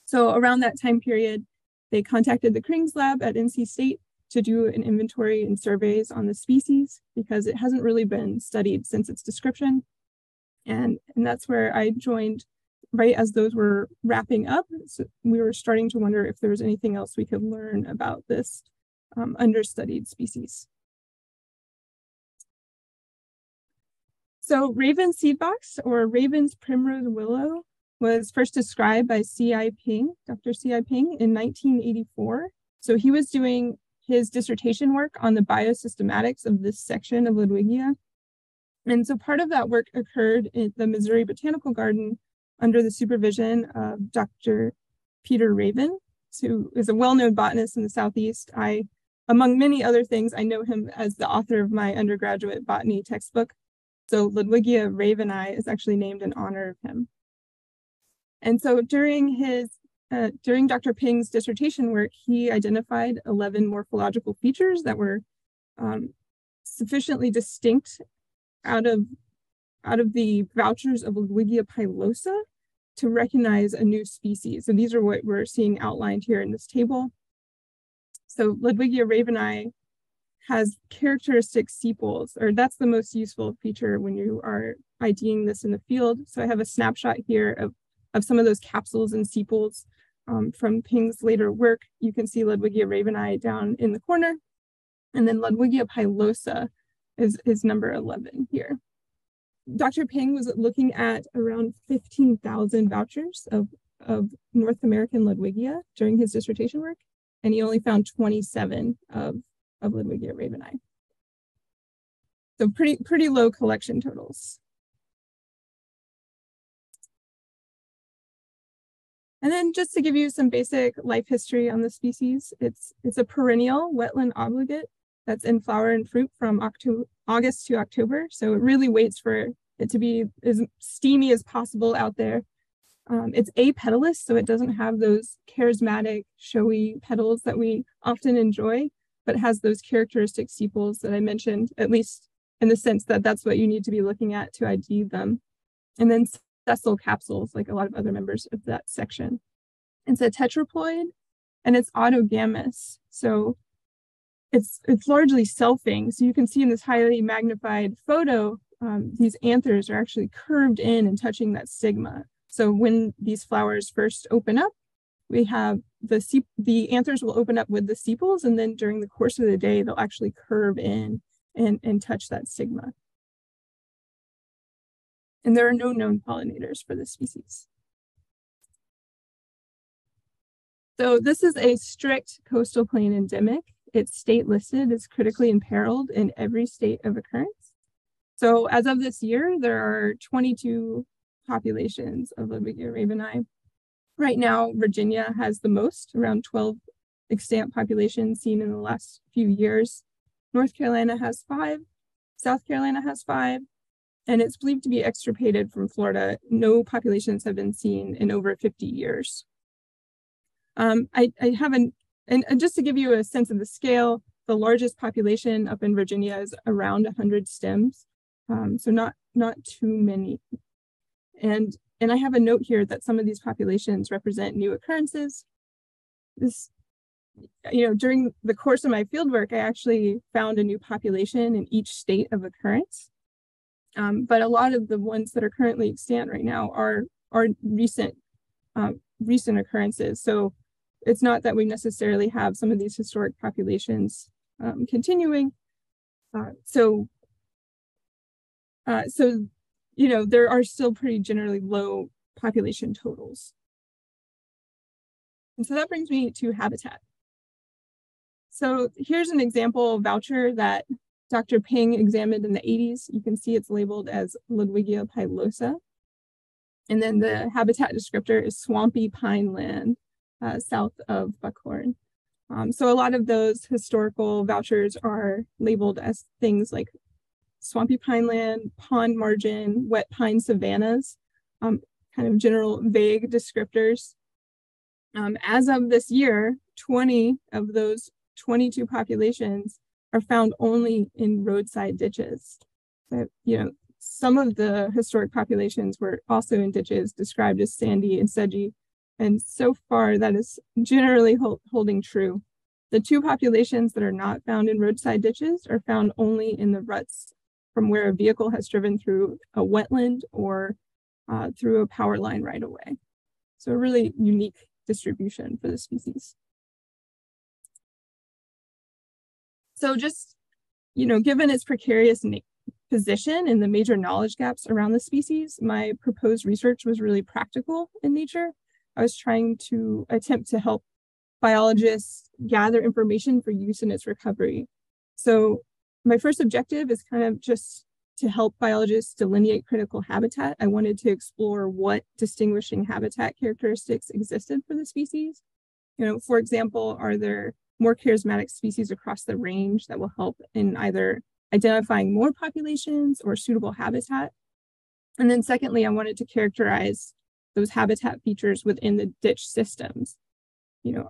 So around that time period, they contacted the Krings lab at NC State to do an inventory and surveys on the species because it hasn't really been studied since its description. And that's where I joined right as those were wrapping up. So we were starting to wonder if there was anything else we could learn about this understudied species. So Raven Seedbox, or Raven's primrose willow, was first described by C.I. Ping, Dr. C.I. Ping, in 1984. So he was doing his dissertation work on the biosystematics of this section of Ludwigia. And so part of that work occurred in the Missouri Botanical Garden under the supervision of Dr. Peter Raven, who is a well-known botanist in the Southeast. Among many other things, I know him as the author of my undergraduate botany textbook. So Ludwigia ravenii is actually named in honor of him. And so during Dr. Ping's dissertation work, he identified 11 morphological features that were sufficiently distinct out of the vouchers of Ludwigia pilosa to recognize a new species. So these are what we're seeing outlined here in this table. So Ludwigia ravenii has characteristic sepals, or that's the most useful feature when you are IDing this in the field. So I have a snapshot here of some of those capsules and sepals from Ping's later work. You can see Ludwigia ravenii down in the corner, and then Ludwigia pilosa is number 11 here. Dr. Ping was looking at around 15,000 vouchers of North American Ludwigia during his dissertation work, and he only found 27 of Ludwigia ravenii. So pretty low collection totals. And then just to give you some basic life history on the species, it's a perennial wetland obligate that's in flower and fruit from August to October. So it really waits for it to be as steamy as possible out there. It's apetalous, so it doesn't have those charismatic, showy petals that we often enjoy, but it has those characteristic sepals that I mentioned, at least in the sense that that's what you need to be looking at to ID them. And then sessile capsules, like a lot of other members of that section. It's a tetraploid, and it's autogamous. So it's largely selfing. So you can see in this highly magnified photo, these anthers are actually curved in and touching that stigma. So when these flowers first open up, we have the anthers will open up with the sepals, and then during the course of the day, they'll actually curve in and touch that stigma. And there are no known pollinators for this species. So this is a strict coastal plain endemic. It's state listed as critically imperiled in every state of occurrence. So as of this year, there are 22 populations of Ludwigia ravenii. Right now, Virginia has the most, around 12 extant populations seen in the last few years. North Carolina has 5, South Carolina has 5, and it's believed to be extirpated from Florida. No populations have been seen in over 50 years. I haven't, and just to give you a sense of the scale, the largest population up in Virginia is around 100 stems, so not too many. And I have a note here that some of these populations represent new occurrences. During the course of my fieldwork, I actually found a new population in each state of occurrence. But a lot of the ones that are currently extant right now are recent occurrences. So it's not that we necessarily have some of these historic populations continuing. There are still pretty generally low population totals. And so that brings me to habitat. So here's an example voucher that Dr. Ping examined in the 80s. You can see it's labeled as Ludwigia pilosa. And then the habitat descriptor is swampy pine land south of Buckhorn. So a lot of those historical vouchers are labeled as things like swampy pine land, pond margin, wet pine savannas, kind of general vague descriptors. As of this year, 20 of those 22 populations are found only in roadside ditches. So, some of the historic populations were also in ditches described as sandy and sedgy. And so far, that is generally holding true. The two populations that are not found in roadside ditches are found only in the ruts from where a vehicle has driven through a wetland or through a power line right away. So a really unique distribution for the species. So just, given its precarious position and the major knowledge gaps around the species, my proposed research was really practical in nature. I was trying to attempt to help biologists gather information for use in its recovery. So my first objective is kind of just to help biologists delineate critical habitat. I wanted to explore what distinguishing habitat characteristics existed for the species. For example, are there more charismatic species across the range that will help in either identifying more populations or suitable habitat? And then secondly, I wanted to characterize those habitat features within the ditch systems.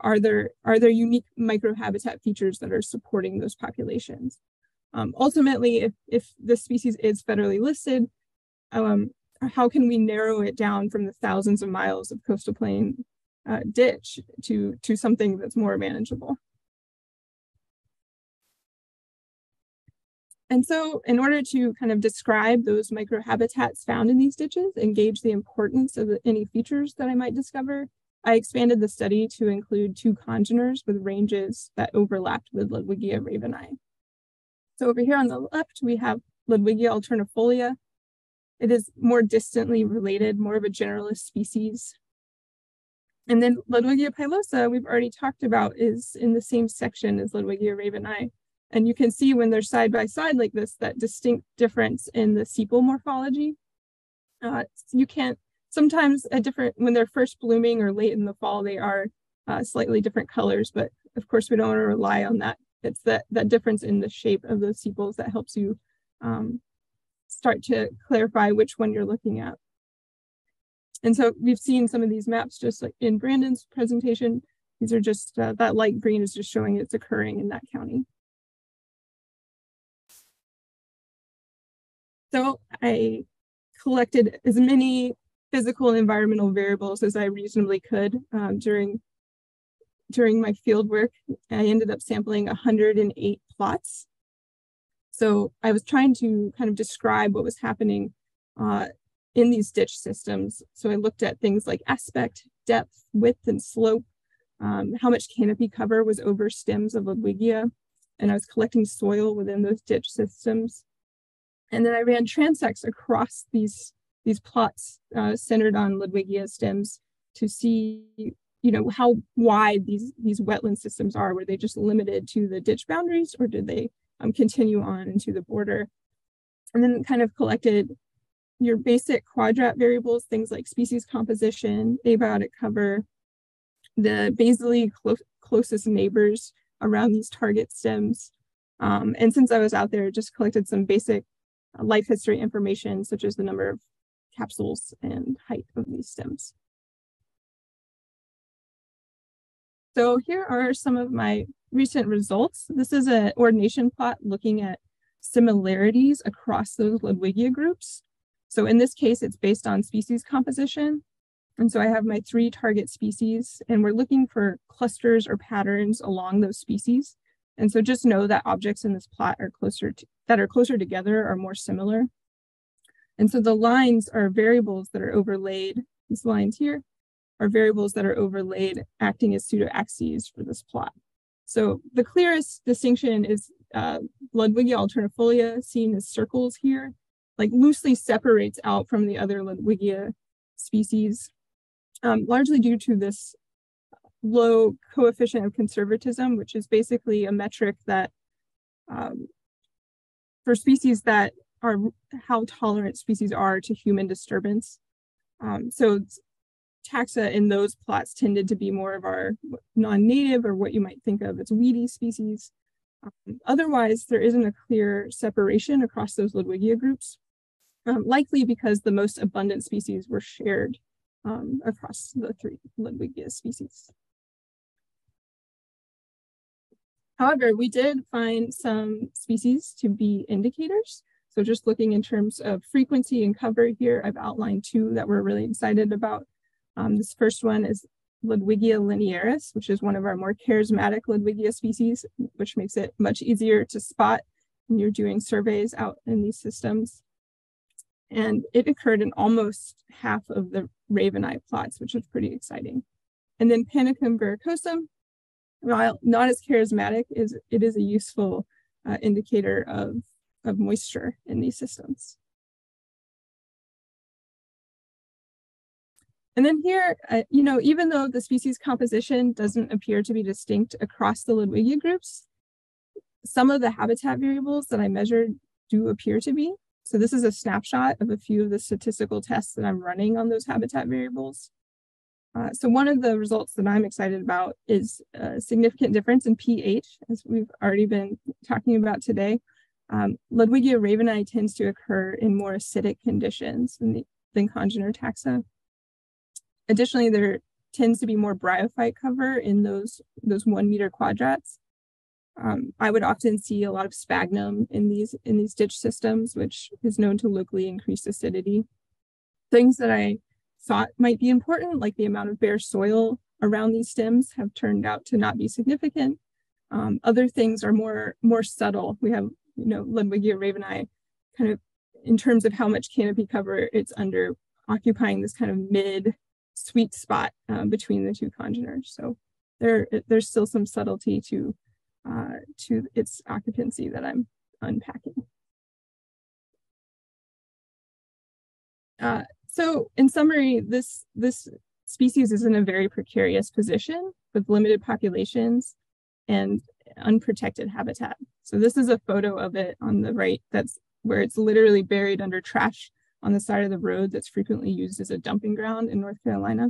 Are there unique microhabitat features that are supporting those populations? Ultimately, if the species is federally listed, how can we narrow it down from the thousands of miles of coastal plain ditch to something that's more manageable? And so in order to kind of describe those microhabitats found in these ditches and gauge the importance of any features that I might discover, I expanded the study to include 2 congeners with ranges that overlapped with Ludwigia ravenii. So over here on the left, we have Ludwigia alternifolia. It is more distantly related, more of a generalist species. And then Ludwigia pilosa, we've already talked about, is in the same section as Ludwigia ravenii. And you can see when they're side by side like this, that distinct difference in the sepal morphology. You can't, sometimes when they're first blooming or late in the fall, they are slightly different colors, but of course we don't want to rely on that. It's that difference in the shape of those sepals that helps you start to clarify which one you're looking at. And so we've seen some of these maps just like in Brandon's presentation. These are just, that light green is just showing it's occurring in that county. So I collected as many physical and environmental variables as I reasonably could during my field work. I ended up sampling 108 plots. So I was trying to kind of describe what was happening in these ditch systems. So I looked at things like aspect, depth, width, and slope, how much canopy cover was over stems of Ludwigia, and I was collecting soil within those ditch systems. And then I ran transects across these plots centered on Ludwigia stems to see, how wide these wetland systems are. Were they just limited to the ditch boundaries, or did they continue on into the border? And then kind of collected your basic quadrat variables, things like species composition, abiotic cover, the basally closest neighbors around these target stems. And since I was out there, just collected some basic life history information, such as the number of capsules and height of these stems. So here are some of my recent results. This is an ordination plot looking at similarities across those Ludwigia groups. So in this case, it's based on species composition. And so I have my 3 target species, and we're looking for clusters or patterns along those species. And so just know that objects in this plot are closer together are more similar. And so the lines are variables that are overlaid. These lines here are variables that are overlaid acting as pseudoaxes for this plot. So the clearest distinction is Ludwigia alternifolia, seen as circles here, like loosely separates out from the other Ludwigia species, largely due to this low coefficient of conservatism, which is basically a metric that for species that are how tolerant species are to human disturbance. So taxa in those plots tended to be more of our non-native, or what you might think of as weedy species. Otherwise, there isn't a clear separation across those Ludwigia groups, likely because the most abundant species were shared across the 3 Ludwigia species. However, we did find some species to be indicators. So just looking in terms of frequency and cover here, I've outlined 2 that we're really excited about. This first one is Ludwigia linearis, which is one of our more charismatic Ludwigia species, which makes it much easier to spot when you're doing surveys out in these systems. And it occurred in almost half of the ravenii plots, which was pretty exciting. And then Panicum verrucosum, while not as charismatic, it is a useful indicator of moisture in these systems. And then here, even though the species composition doesn't appear to be distinct across the Ludwigia groups, some of the habitat variables that I measured do appear to be. So this is a snapshot of a few of the statistical tests that I'm running on those habitat variables. So one of the results that I'm excited about is a significant difference in pH, as we've already been talking about today. Ludwigia ravenii tends to occur in more acidic conditions than congener taxa. Additionally, there tends to be more bryophyte cover in those 1 meter quadrats. I would often see a lot of sphagnum in these ditch systems, which is known to locally increase acidity. Things that I thought might be important, like the amount of bare soil around these stems, have turned out to not be significant. Other things are more subtle. We have, Ludwigia ravenii, kind of in terms of how much canopy cover it's under, occupying this kind of mid sweet spot between the 2 congeners. So there's still some subtlety to its occupancy that I'm unpacking. So in summary, this species is in a very precarious position with limited populations and unprotected habitat. So this is a photo of it on the right, that's where it's literally buried under trash on the side of the road that's frequently used as a dumping ground in North Carolina.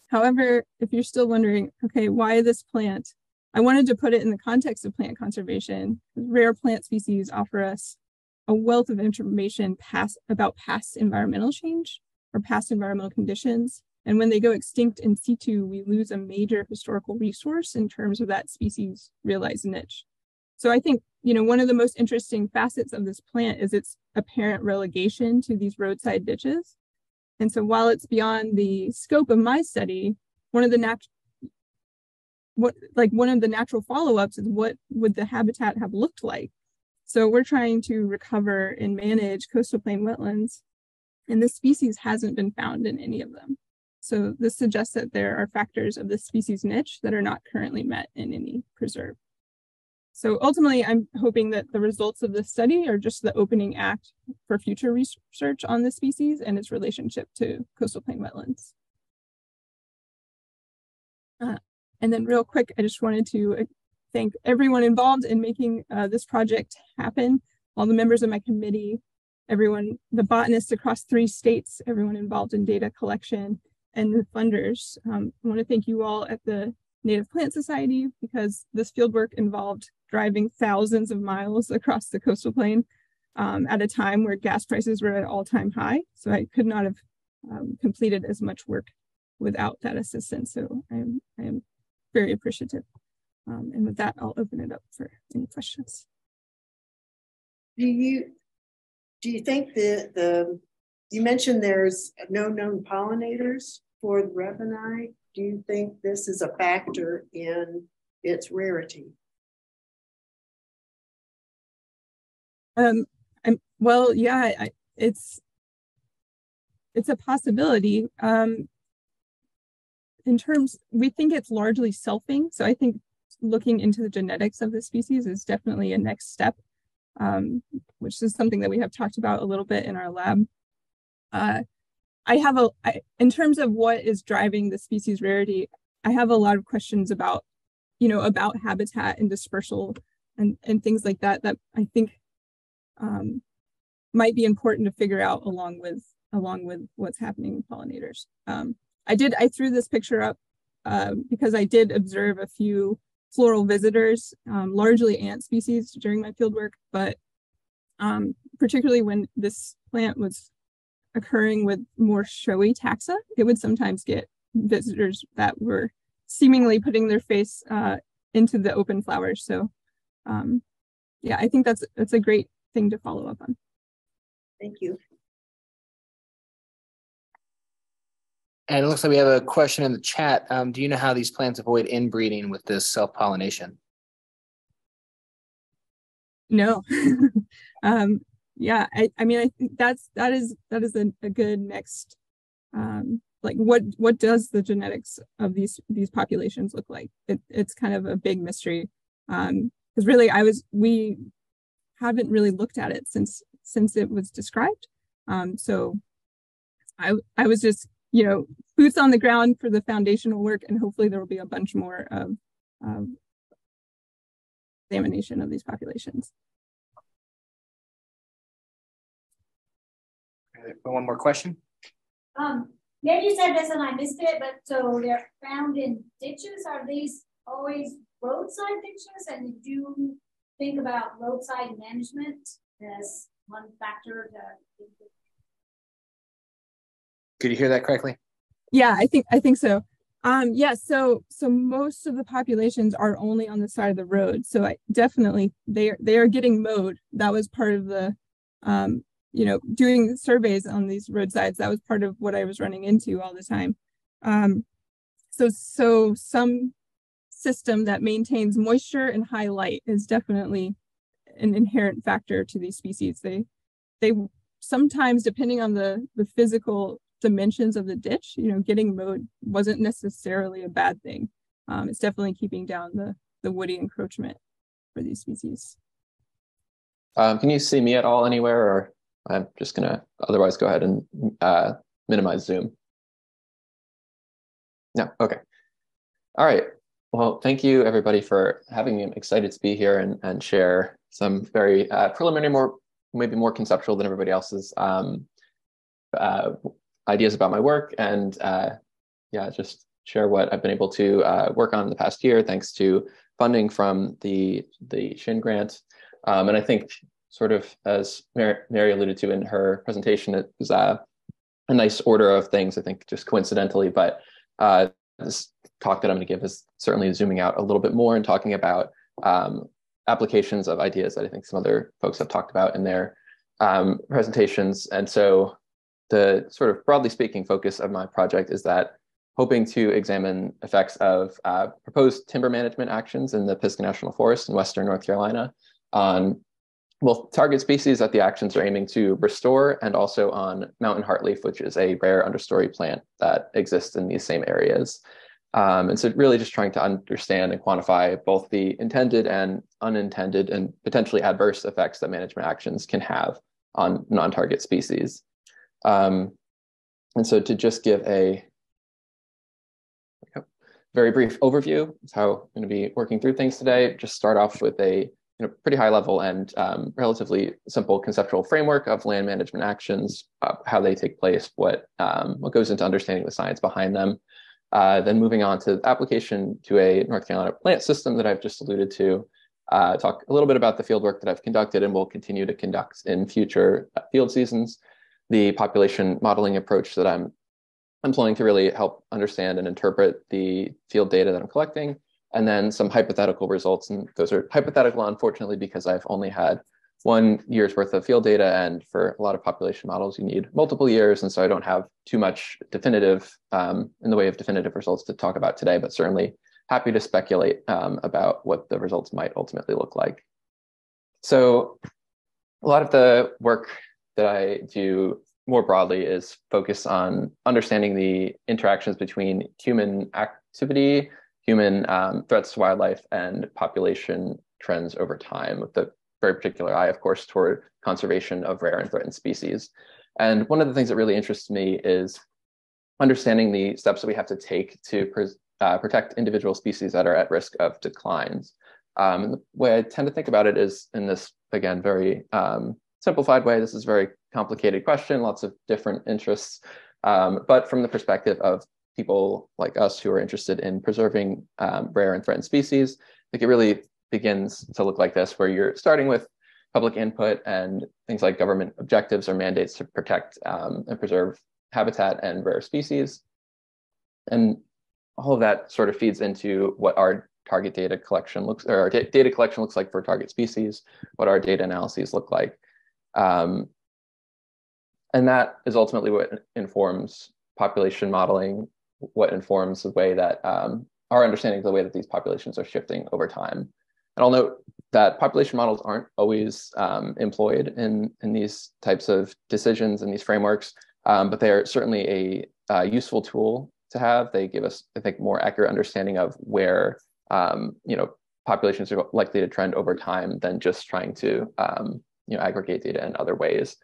However, if you're still wondering, okay, why this plant? I wanted to put it in the context of plant conservation. Rare plant species offer us a wealth of information about past environmental change or past environmental conditions. And when they go extinct in situ, we lose a major historical resource in terms of that species' realized niche. So I think, one of the most interesting facets of this plant is its apparent relegation to these roadside ditches. And so while it's beyond the scope of my study, one of the natural follow-ups is what would the habitat have looked like? So we're trying to recover and manage coastal plain wetlands, and this species hasn't been found in any of them. So this suggests that there are factors of the species niche that are not currently met in any preserve. So ultimately, I'm hoping that the results of this study are just the opening act for future research on this species and its relationship to coastal plain wetlands. And then real quick, I just wanted to thank everyone involved in making this project happen, all the members of my committee, everyone, the botanists across 3 states, everyone involved in data collection, and the funders. I want to thank you all at the Native Plant Society, because this fieldwork involved driving thousands of miles across the coastal plain at a time where gas prices were at all-time high. So I could not have completed as much work without that assistance. So I am very appreciative. And with that, I'll open it up for any questions. Do you think that you mentioned there's no known pollinators for the ravenii? Do you think this is a factor in its rarity? Well, yeah, it's a possibility. In terms, we think it's largely selfing. So I think looking into the genetics of the species is definitely a next step, which is something that we have talked about a little bit in our lab. In terms of what is driving the species rarity, I have a lot of questions about, about habitat and dispersal and things like that I think might be important to figure out along with what's happening with pollinators. I threw this picture up because I did observe a few floral visitors, largely ant species during my fieldwork, but particularly when this plant was occurring with more showy taxa, it would sometimes get visitors that were seemingly putting their face into the open flowers. So yeah, I think that's a great thing to follow up on. Thank you. And it looks like we have a question in the chat. Do you know how these plants avoid inbreeding with this self-pollination? No. Yeah, I mean, I think that is a good next, like what does the genetics of these populations look like? It's kind of a big mystery, because really we haven't really looked at it since it was described. So I was just, boots on the ground for the foundational work, and hopefully there will be a bunch more of examination of these populations. One more question. Maybe you said this and I missed it, but so they're found in ditches. Are these always roadside ditches? And did you think about roadside management as one factor to? Could you hear that correctly? Yeah, I think so. Yeah, so most of the populations are only on the side of the road. So definitely they are getting mowed. That was part of the doing surveys on these roadsides. That was part of what I was running into all the time. So some system that maintains moisture and high light is definitely an inherent factor to these species. They sometimes, depending on the physical dimensions of the ditch, getting mowed wasn't necessarily a bad thing. It's definitely keeping down the woody encroachment for these species. Can you see me at all anywhere, or I'm just gonna otherwise go ahead and minimize Zoom? No, okay. All right. Well, thank you everybody for having me. I'm excited to be here and share some very preliminary, maybe more conceptual than everybody else's ideas about my work, and just share what I've been able to work on in the past year, thanks to funding from the Shinn grant. And I think, sort of as Mary alluded to in her presentation, it was a nice order of things, I think, just coincidentally, but this talk that I'm going to give is certainly zooming out a little bit more and talking about applications of ideas that I think some other folks have talked about in their presentations. And so the sort of broadly speaking focus of my project is that hoping to examine effects of proposed timber management actions in the Pisgah National Forest in Western North Carolina on both target species that the actions are aiming to restore, and also on mountain heartleaf, which is a rare understory plant that exists in these same areas. And so really just trying to understand and quantify both the intended and unintended and potentially adverse effects that management actions can have on non-target species. And so to just give a very brief overview, is how I'm going to be working through things today. Just start off with a pretty high level and relatively simple conceptual framework of land management actions, how they take place, what goes into understanding the science behind them. Then moving on to application to a North Carolina plant system that I've just alluded to, talk a little bit about the field work that I've conducted and will continue to conduct in future field seasons, the population modeling approach that I'm employing to really help understand and interpret the field data that I'm collecting, and then some hypothetical results. And those are hypothetical, unfortunately, because I've only had 1 year's worth of field data. And for a lot of population models, you need multiple years. And so I don't have too much definitive in the way of definitive results to talk about today, but certainly happy to speculate about what the results might ultimately look like. So a lot of the work that I do more broadly is focused on understanding the interactions between human activity, human threats to wildlife, and population trends over time, with the very particular eye, of course, toward conservation of rare and threatened species. And one of the things that really interests me is understanding the steps that we have to take to protect individual species that are at risk of declines. And the way I tend to think about it is in this, again, very simplified way. This is a very complicated question, lots of different interests, but from the perspective of people like us who are interested in preserving rare and threatened species, I think it really begins to look like this, where you're starting with public input and things like government objectives or mandates to protect and preserve habitat and rare species. And all of that sort of feeds into what our target data collection looks, or our data collection looks like for target species, what our data analyses look like. And that is ultimately what informs population modeling, what informs the way that our understanding of the way that these populations are shifting over time. And I'll note that population models aren't always employed in these types of decisions and these frameworks, but they are certainly a useful tool to have. They give us, I think, more accurate understanding of where populations are likely to trend over time than just trying to aggregate data in other ways.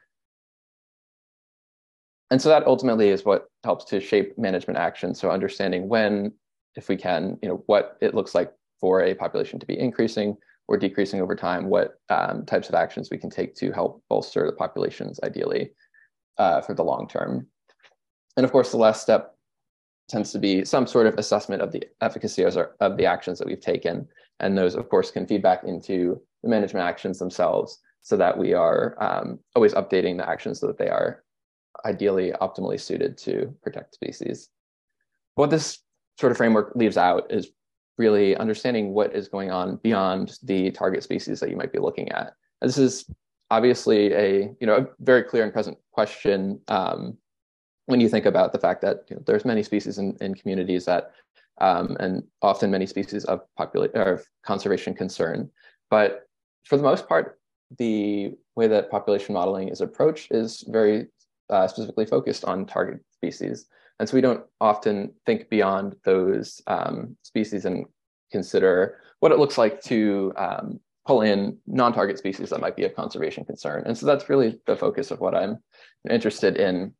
And so that ultimately is what helps to shape management action. So understanding when, if we can, what it looks like for a population to be increasing or decreasing over time, what types of actions we can take to help bolster the populations ideally for the long term. And of course, the last step tends to be some sort of assessment of the efficacy of the actions that we've taken. And those, of course, can feed back into the management actions themselves so that we are always updating the actions so that they are ideally optimally suited to protect species. What this sort of framework leaves out is really understanding what is going on beyond the target species that you might be looking at. And this is obviously a very clear and present question when you think about the fact that there's many species in communities that and often many species of conservation concern. But for the most part, the way that population modeling is approached is very specifically focused on target species. And so we don't often think beyond those species and consider what it looks like to pull in non-target species that might be of conservation concern. And so that's really the focus of what I'm interested in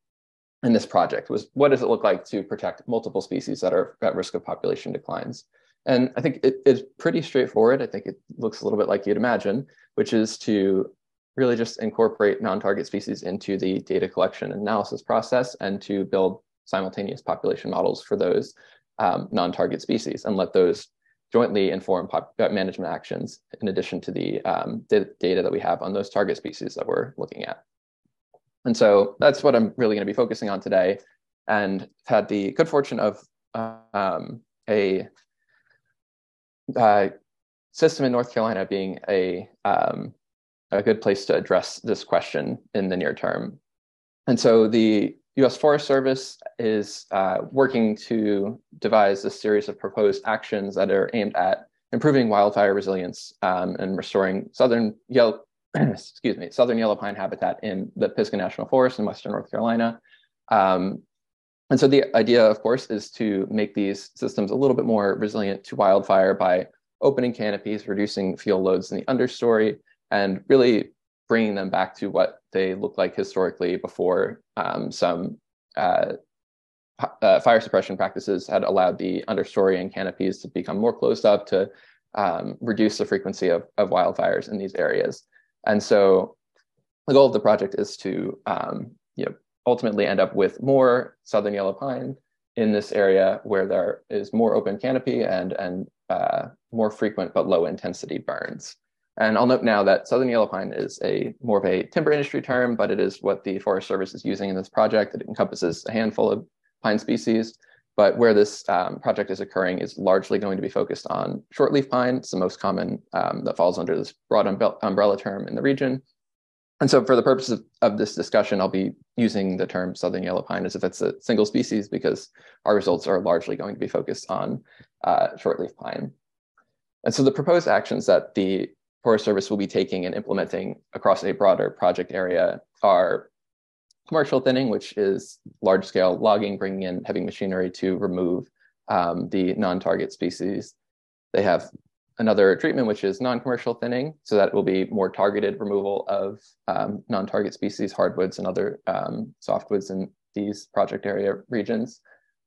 this project, was what does it look like to protect multiple species that are at risk of population declines? And I think it is pretty straightforward. I think it looks a little bit like you'd imagine, which is to really just incorporate non-target species into the data collection and analysis process and to build simultaneous population models for those non-target species and let those jointly inform management actions in addition to the data that we have on those target species that we're looking at. And so that's what I'm really going to be focusing on today, and had the good fortune of a system in North Carolina being a good place to address this question in the near term. And so the U.S. Forest Service is working to devise a series of proposed actions that are aimed at improving wildfire resilience and restoring southern yellow pine habitat in the Pisgah National Forest in Western North Carolina. And so the idea, of course, is to make these systems a little bit more resilient to wildfire by opening canopies, reducing fuel loads in the understory, and really bringing them back to what they looked like historically before some fire suppression practices had allowed the understory and canopies to become more closed up to reduce the frequency of wildfires in these areas. And so the goal of the project is to ultimately end up with more southern yellow pine in this area where there is more open canopy and more frequent but low intensity burns. And I'll note now that southern yellow pine is more of a timber industry term, but it is what the Forest Service is using in this project. It encompasses a handful of pine species, but where this project is occurring is largely going to be focused on shortleaf pine. It's the most common that falls under this broad umbrella term in the region. And so for the purposes of this discussion, I'll be using the term southern yellow pine as if it's a single species, because our results are largely going to be focused on shortleaf pine. And so the proposed actions that the Forest Service will be taking and implementing across a broader project area are commercial thinning, which is large-scale logging, bringing in heavy machinery to remove the non-target species. They have another treatment, which is non-commercial thinning, so that will be more targeted removal of non-target species, hardwoods and other softwoods in these project area regions.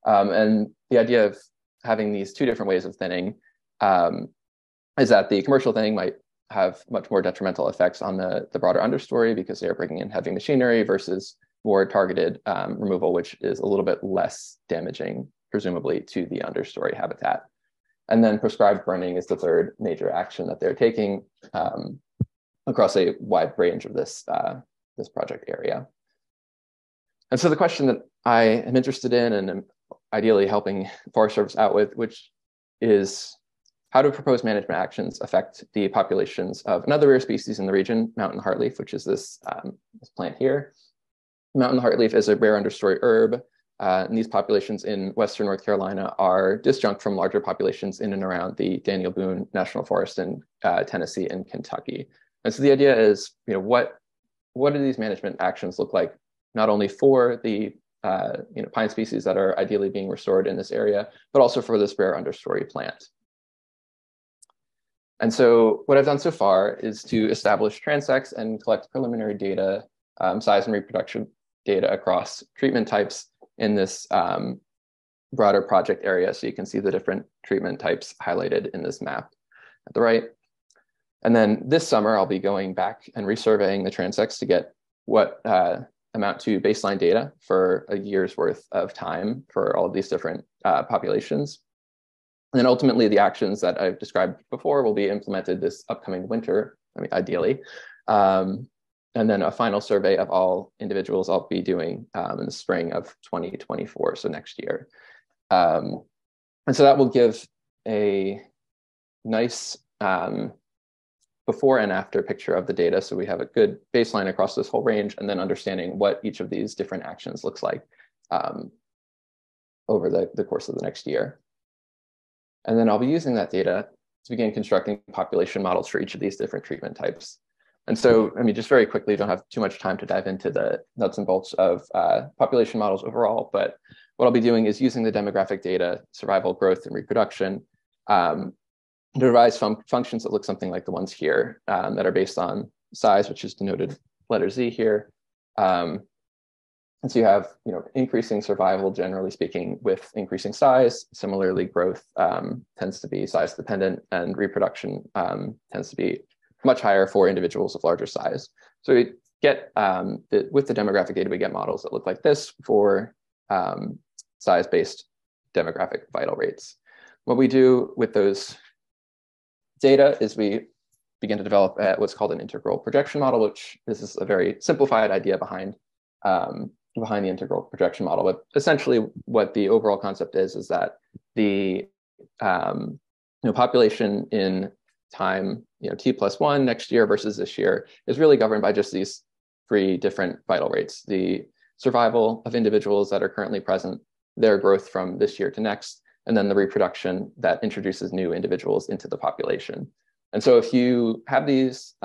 And the idea of having these two different ways of thinning is that the commercial thinning might have much more detrimental effects on the broader understory because they are bringing in heavy machinery versus more targeted removal, which is a little bit less damaging, presumably, to the understory habitat. And then prescribed burning is the third major action that they're taking. across a wide range of this project area. And so the question that I am interested in and am ideally helping Forest Service out with, which is how do proposed management actions affect the populations of another rare species in the region, mountain heartleaf, which is this plant here. Mountain heartleaf is a rare understory herb, and these populations in Western North Carolina are disjunct from larger populations in and around the Daniel Boone National Forest in Tennessee and Kentucky. And so the idea is, what do these management actions look like, not only for the pine species that are ideally being restored in this area, but also for this rare understory plant. And so what I've done so far is to establish transects and collect preliminary data, size and reproduction data across treatment types in this broader project area. So you can see the different treatment types highlighted in this map at the right. And then this summer, I'll be going back and resurveying the transects to get what amount to baseline data for a year's worth of time for all of these different populations. And then ultimately, the actions that I've described before will be implemented this upcoming winter, ideally. And then a final survey of all individuals I'll be doing in the spring of 2024, so next year. And so that will give a nice before and after picture of the data. So we have a good baseline across this whole range, and then understanding what each of these different actions looks like over the course of the next year. And then I'll be using that data to begin constructing population models for each of these different treatment types. And so, just very quickly, don't have too much time to dive into the nuts and bolts of population models overall, but what I'll be doing is using the demographic data, survival, growth, and reproduction, to devise functions that look something like the ones here that are based on size, which is denoted letter Z here. And so you have, increasing survival, generally speaking, with increasing size. Similarly, growth tends to be size dependent, and reproduction tends to be much higher for individuals of larger size. So we get, with the demographic data, we get models that look like this for size-based demographic vital rates. What we do with those data is we begin to develop what's called an integral projection model, which this is a very simplified idea behind the integral projection model. But essentially what the overall concept is that the population in time, T+1 next year versus this year is really governed by just these three different vital rates: the survival of individuals that are currently present, their growth from this year to next, and then the reproduction that introduces new individuals into the population. And so if you have these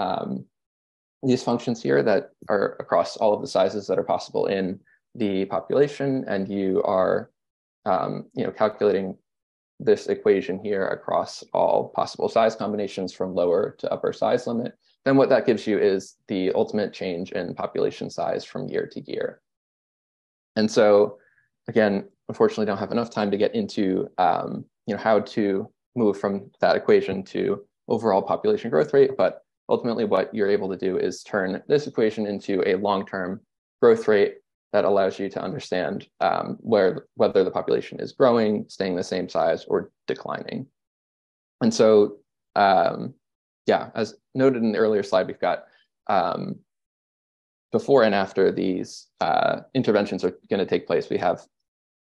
functions here that are across all of the sizes that are possible in the population, and you are calculating this equation here across all possible size combinations from lower to upper size limit, then what that gives you is the ultimate change in population size from year to year. And so, again, unfortunately, don't have enough time to get into how to move from that equation to overall population growth rate, but ultimately what you're able to do is turn this equation into a long-term growth rate that allows you to understand whether the population is growing, staying the same size, or declining. And so, as noted in the earlier slide, we've got before and after these interventions are going to take place, we have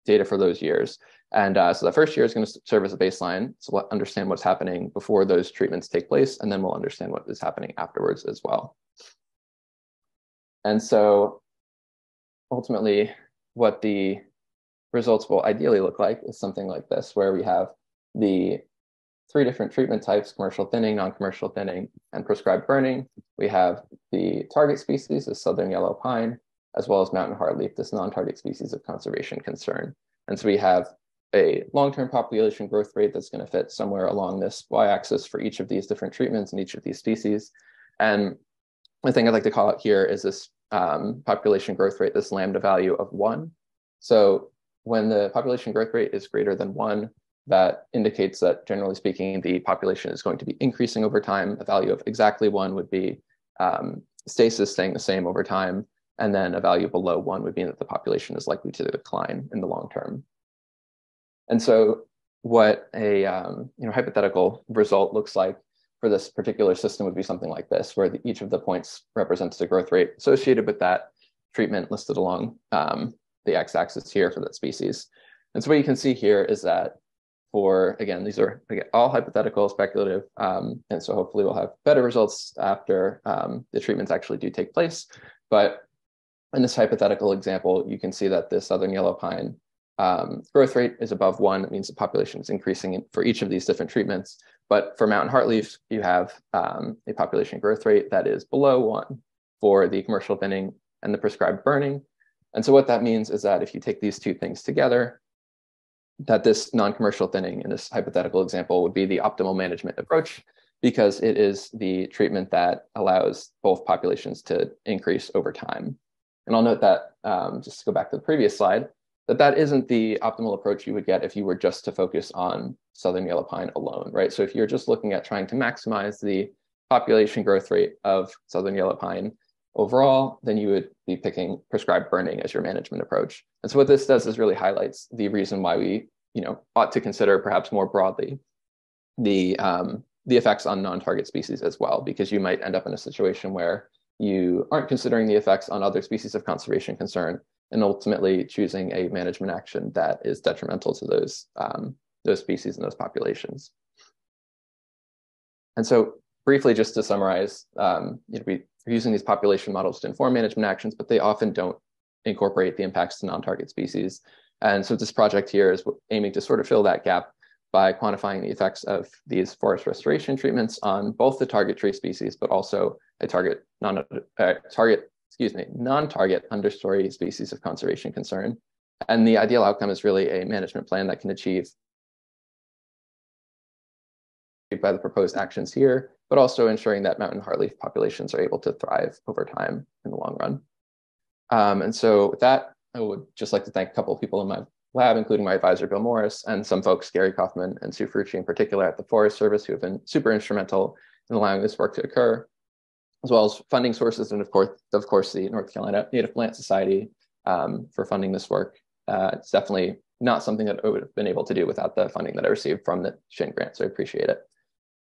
data for those years. And so the first year is going to serve as a baseline, so we'll understand what's happening before those treatments take place, and then we'll understand what is happening afterwards as well. And so ultimately, what the results will ideally look like is something like this, where we have the three different treatment types: commercial thinning, non-commercial thinning, and prescribed burning. We have the target species, the southern yellow pine, as well as mountain heartleaf, this non-target species of conservation concern. And so we have a long-term population growth rate that's going to fit somewhere along this y-axis for each of these different treatments and each of these species. And the thing I'd like to call out here is this population growth rate, this lambda value of 1. So when the population growth rate is greater than 1, that indicates that, generally speaking, the population is going to be increasing over time. A value of exactly 1 would be stasis, staying the same over time. And then a value below 1 would mean that the population is likely to decline in the long term. And so what a hypothetical result looks like for this particular system would be something like this, where each of the points represents the growth rate associated with that treatment listed along the x-axis here for that species. And so what you can see here is that again, these are all hypothetical, speculative, and so hopefully we'll have better results after the treatments actually do take place. But in this hypothetical example, you can see that the southern yellow pine growth rate is above 1. It means the population is increasing for each of these different treatments. But for mountain heartleaf, you have a population growth rate that is below 1 for the commercial thinning and the prescribed burning. And so what that means is that if you take these two things together, that this non-commercial thinning in this hypothetical example would be the optimal management approach, because it is the treatment that allows both populations to increase over time. And I'll note that, just to go back to the previous slide, that isn't the optimal approach you would get if you were just to focus on southern yellow pine alone, right? So if you're just looking at trying to maximize the population growth rate of southern yellow pine overall, then you would be picking prescribed burning as your management approach. And so what this does is really highlights the reason why we, ought to consider perhaps more broadly the effects on non-target species as well, because you might end up in a situation where you aren't considering the effects on other species of conservation concern and ultimately choosing a management action that is detrimental to those species and those populations. And so briefly, just to summarize, we're using these population models to inform management actions, but they often don't incorporate the impacts to non-target species. And so this project here is aiming to sort of fill that gap by quantifying the effects of these forest restoration treatments on both the target tree species, but also a non-target understory species of conservation concern. And the ideal outcome is really a management plan that can achieve by the proposed actions here, but also ensuring that mountain heartleaf populations are able to thrive over time in the long run. And so with that, I would just like to thank a couple of people in my lab, including my advisor, Bill Morris, and some folks, Gary Kaufman and Sue Ferrucci in particular at the Forest Service, who have been super instrumental in allowing this work to occur, as well as funding sources, and of course, the North Carolina Native Plant Society for funding this work. It's definitely not something that I would have been able to do without the funding that I received from the Shinn grant, so I appreciate it.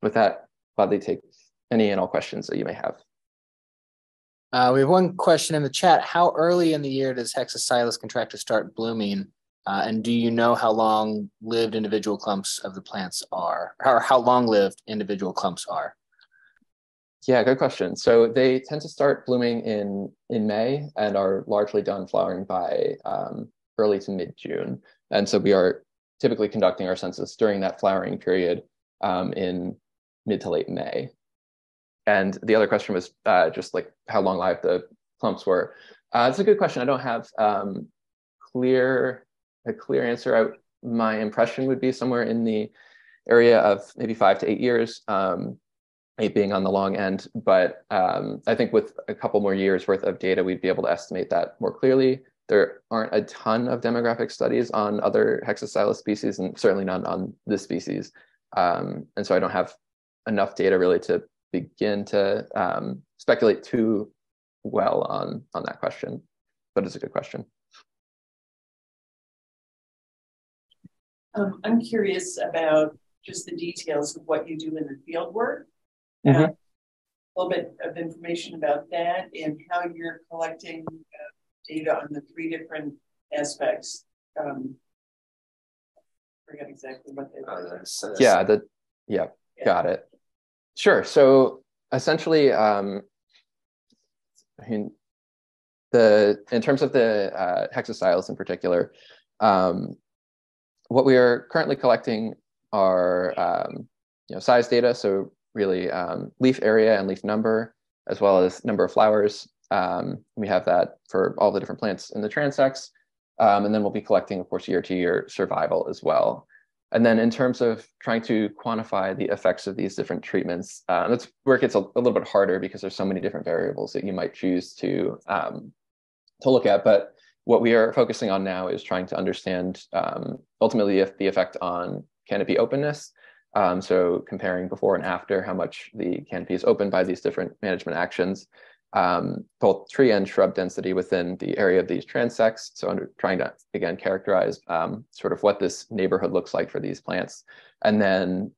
With that, gladly take any and all questions that you may have. We have one question in the chat. How early in the year does Hexastylis contracta start blooming? And do you know how long-lived individual clumps of the plants are, or how long-lived individual clumps are? Yeah, good question. So they tend to start blooming in May and are largely done flowering by early to mid-June. And so we are typically conducting our census during that flowering period in mid to late May. And the other question was just like how long lived the clumps were. It's a good question. I don't have a clear answer. My impression would be somewhere in the area of maybe 5 to 8 years, 8 being on the long end. But I think with a couple more years worth of data, we'd be able to estimate that more clearly. There aren't a ton of demographic studies on other Hexastylis species, and certainly none on this species. And so I don't have enough data really to begin to speculate too well on that question, but it's a good question. I'm curious about just the details of what you do in the field work. Mm-hmm. A little bit of information about that and how you're collecting data on the 3 different aspects. I forget exactly what they are. Got it. Sure. So essentially, in terms of the Hexastylis in particular, what we are currently collecting are size data. So really leaf area and leaf number, as well as number of flowers. We have that for all the different plants in the transects. And then we'll be collecting, of course, year-to-year survival as well. And then in terms of trying to quantify the effects of these different treatments, that's where it gets a little bit harder because there's so many different variables that you might choose to look at. But what we are focusing on now is trying to understand ultimately the effect on canopy openness. So comparing before and after how much the canopy is opened by these different management actions, both tree and shrub density within the area of these transects. So trying to, again, characterize sort of what this neighborhood looks like for these plants. And then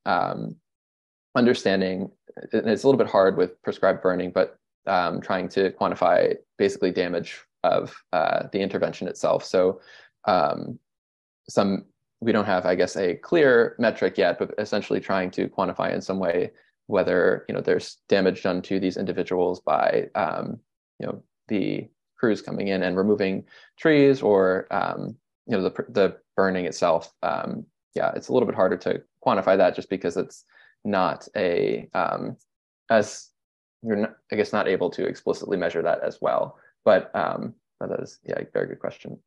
understanding, it's a little bit hard with prescribed burning, but trying to quantify basically damage of the intervention itself. So we don't have, I guess, a clear metric yet, but essentially trying to quantify in some way whether there's damage done to these individuals by the crews coming in and removing trees, or the burning itself. Yeah, it's a little bit harder to quantify that just because it's not as you're not, I guess, not able to explicitly measure that as well. But that is, yeah, a very good question.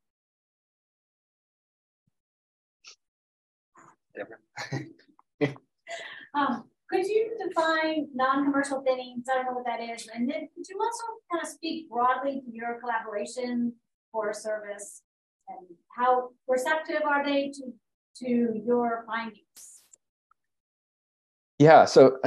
Could you define non-commercial thinning? I don't know what that is. And then could you also kind of speak broadly to your collaboration for service and how receptive are they to your findings? Yeah, so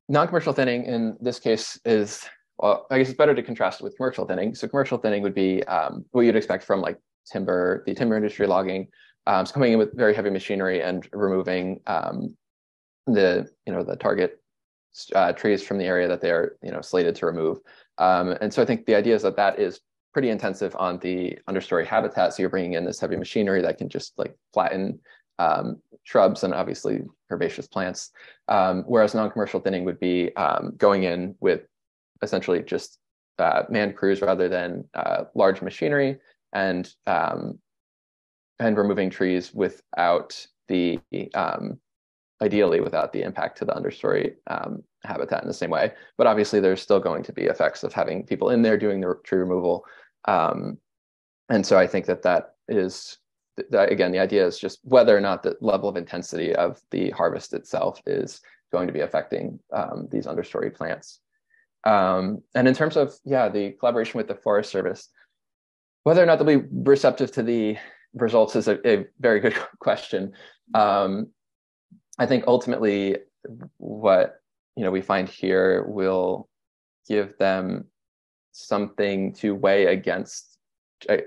non-commercial thinning in this case is, well, I guess it's better to contrast it with commercial thinning. So commercial thinning would be what you'd expect from like the timber industry logging. So coming in with very heavy machinery and removing the target trees from the area that they're slated to remove. And so I think the idea is that is pretty intensive on the understory habitat. So you're bringing in this heavy machinery that can just like flatten shrubs and obviously herbaceous plants. Whereas non-commercial thinning would be going in with essentially just manned crews rather than large machinery, and removing trees without the ideally without the impact to the understory habitat in the same way. But obviously there's still going to be effects of having people in there doing the tree removal. And so I think that is, again, the idea is just whether or not the level of intensity of the harvest itself is going to be affecting these understory plants. And in terms of, the collaboration with the Forest Service, whether or not they'll be receptive to the results is a very good question. I think ultimately what we find here will give them something to weigh against,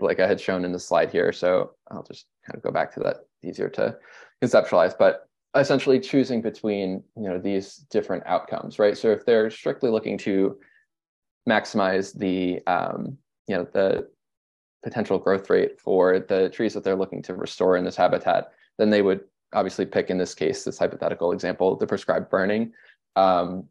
like I had shown in the slide here. So I'll just kind of go back to that, easier to conceptualize, but essentially choosing between these different outcomes, right? So if they're strictly looking to maximize the the potential growth rate for the trees that they're looking to restore in this habitat, then they would obviously pick, in this case, this hypothetical example, the prescribed burning. But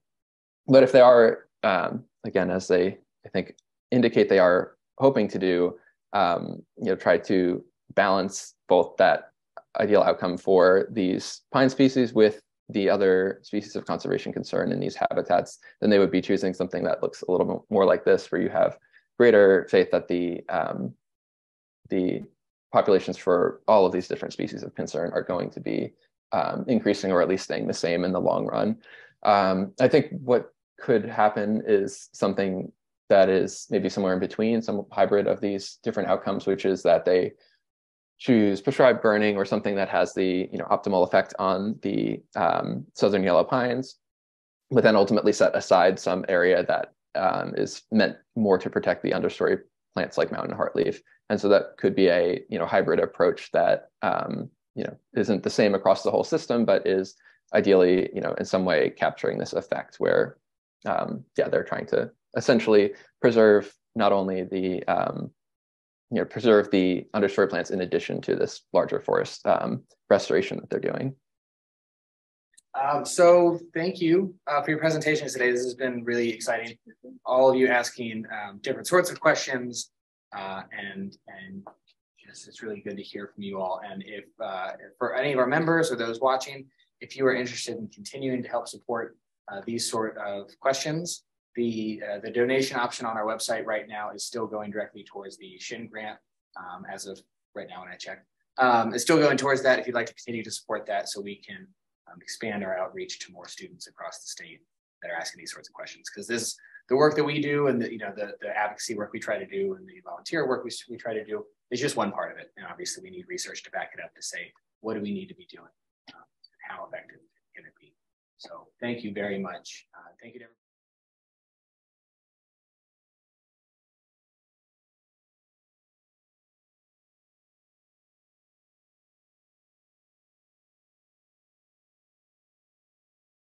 if they are, again, as they, I think, indicate they are hoping to do, try to balance both that ideal outcome for these pine species with the other species of conservation concern in these habitats, then they would be choosing something that looks a little bit more like this, where you have greater faith that the populations for all of these different species of concern are going to be increasing, or at least staying the same in the long run. I think what could happen is something that is maybe somewhere in between, some hybrid of these different outcomes, which is that they choose prescribed burning or something that has the optimal effect on the southern yellow pines, but then ultimately set aside some area that is meant more to protect the understory plants like mountain heartleaf. And so that could be a hybrid approach that isn't the same across the whole system, but is ideally in some way capturing this effect where they're trying to essentially preserve not only the preserve the understory plants in addition to this larger forest restoration that they're doing. So thank you for your presentation today. This has been really exciting. All of you asking different sorts of questions, and yes, it's really good to hear from you all. And if for any of our members or those watching, if you are interested in continuing to help support these sort of questions, the donation option on our website right now is still going directly towards the Shinn grant as of right now when I checked. It's still going towards that if you'd like to continue to support that, so we can expand our outreach to more students across the state that are asking these sorts of questions. Because the work that we do and the advocacy work we try to do and the volunteer work we try to do is just one part of it. And obviously we need research to back it up to say, what do we need to be doing? How effective can it be? So thank you very much. Thank you to everybody.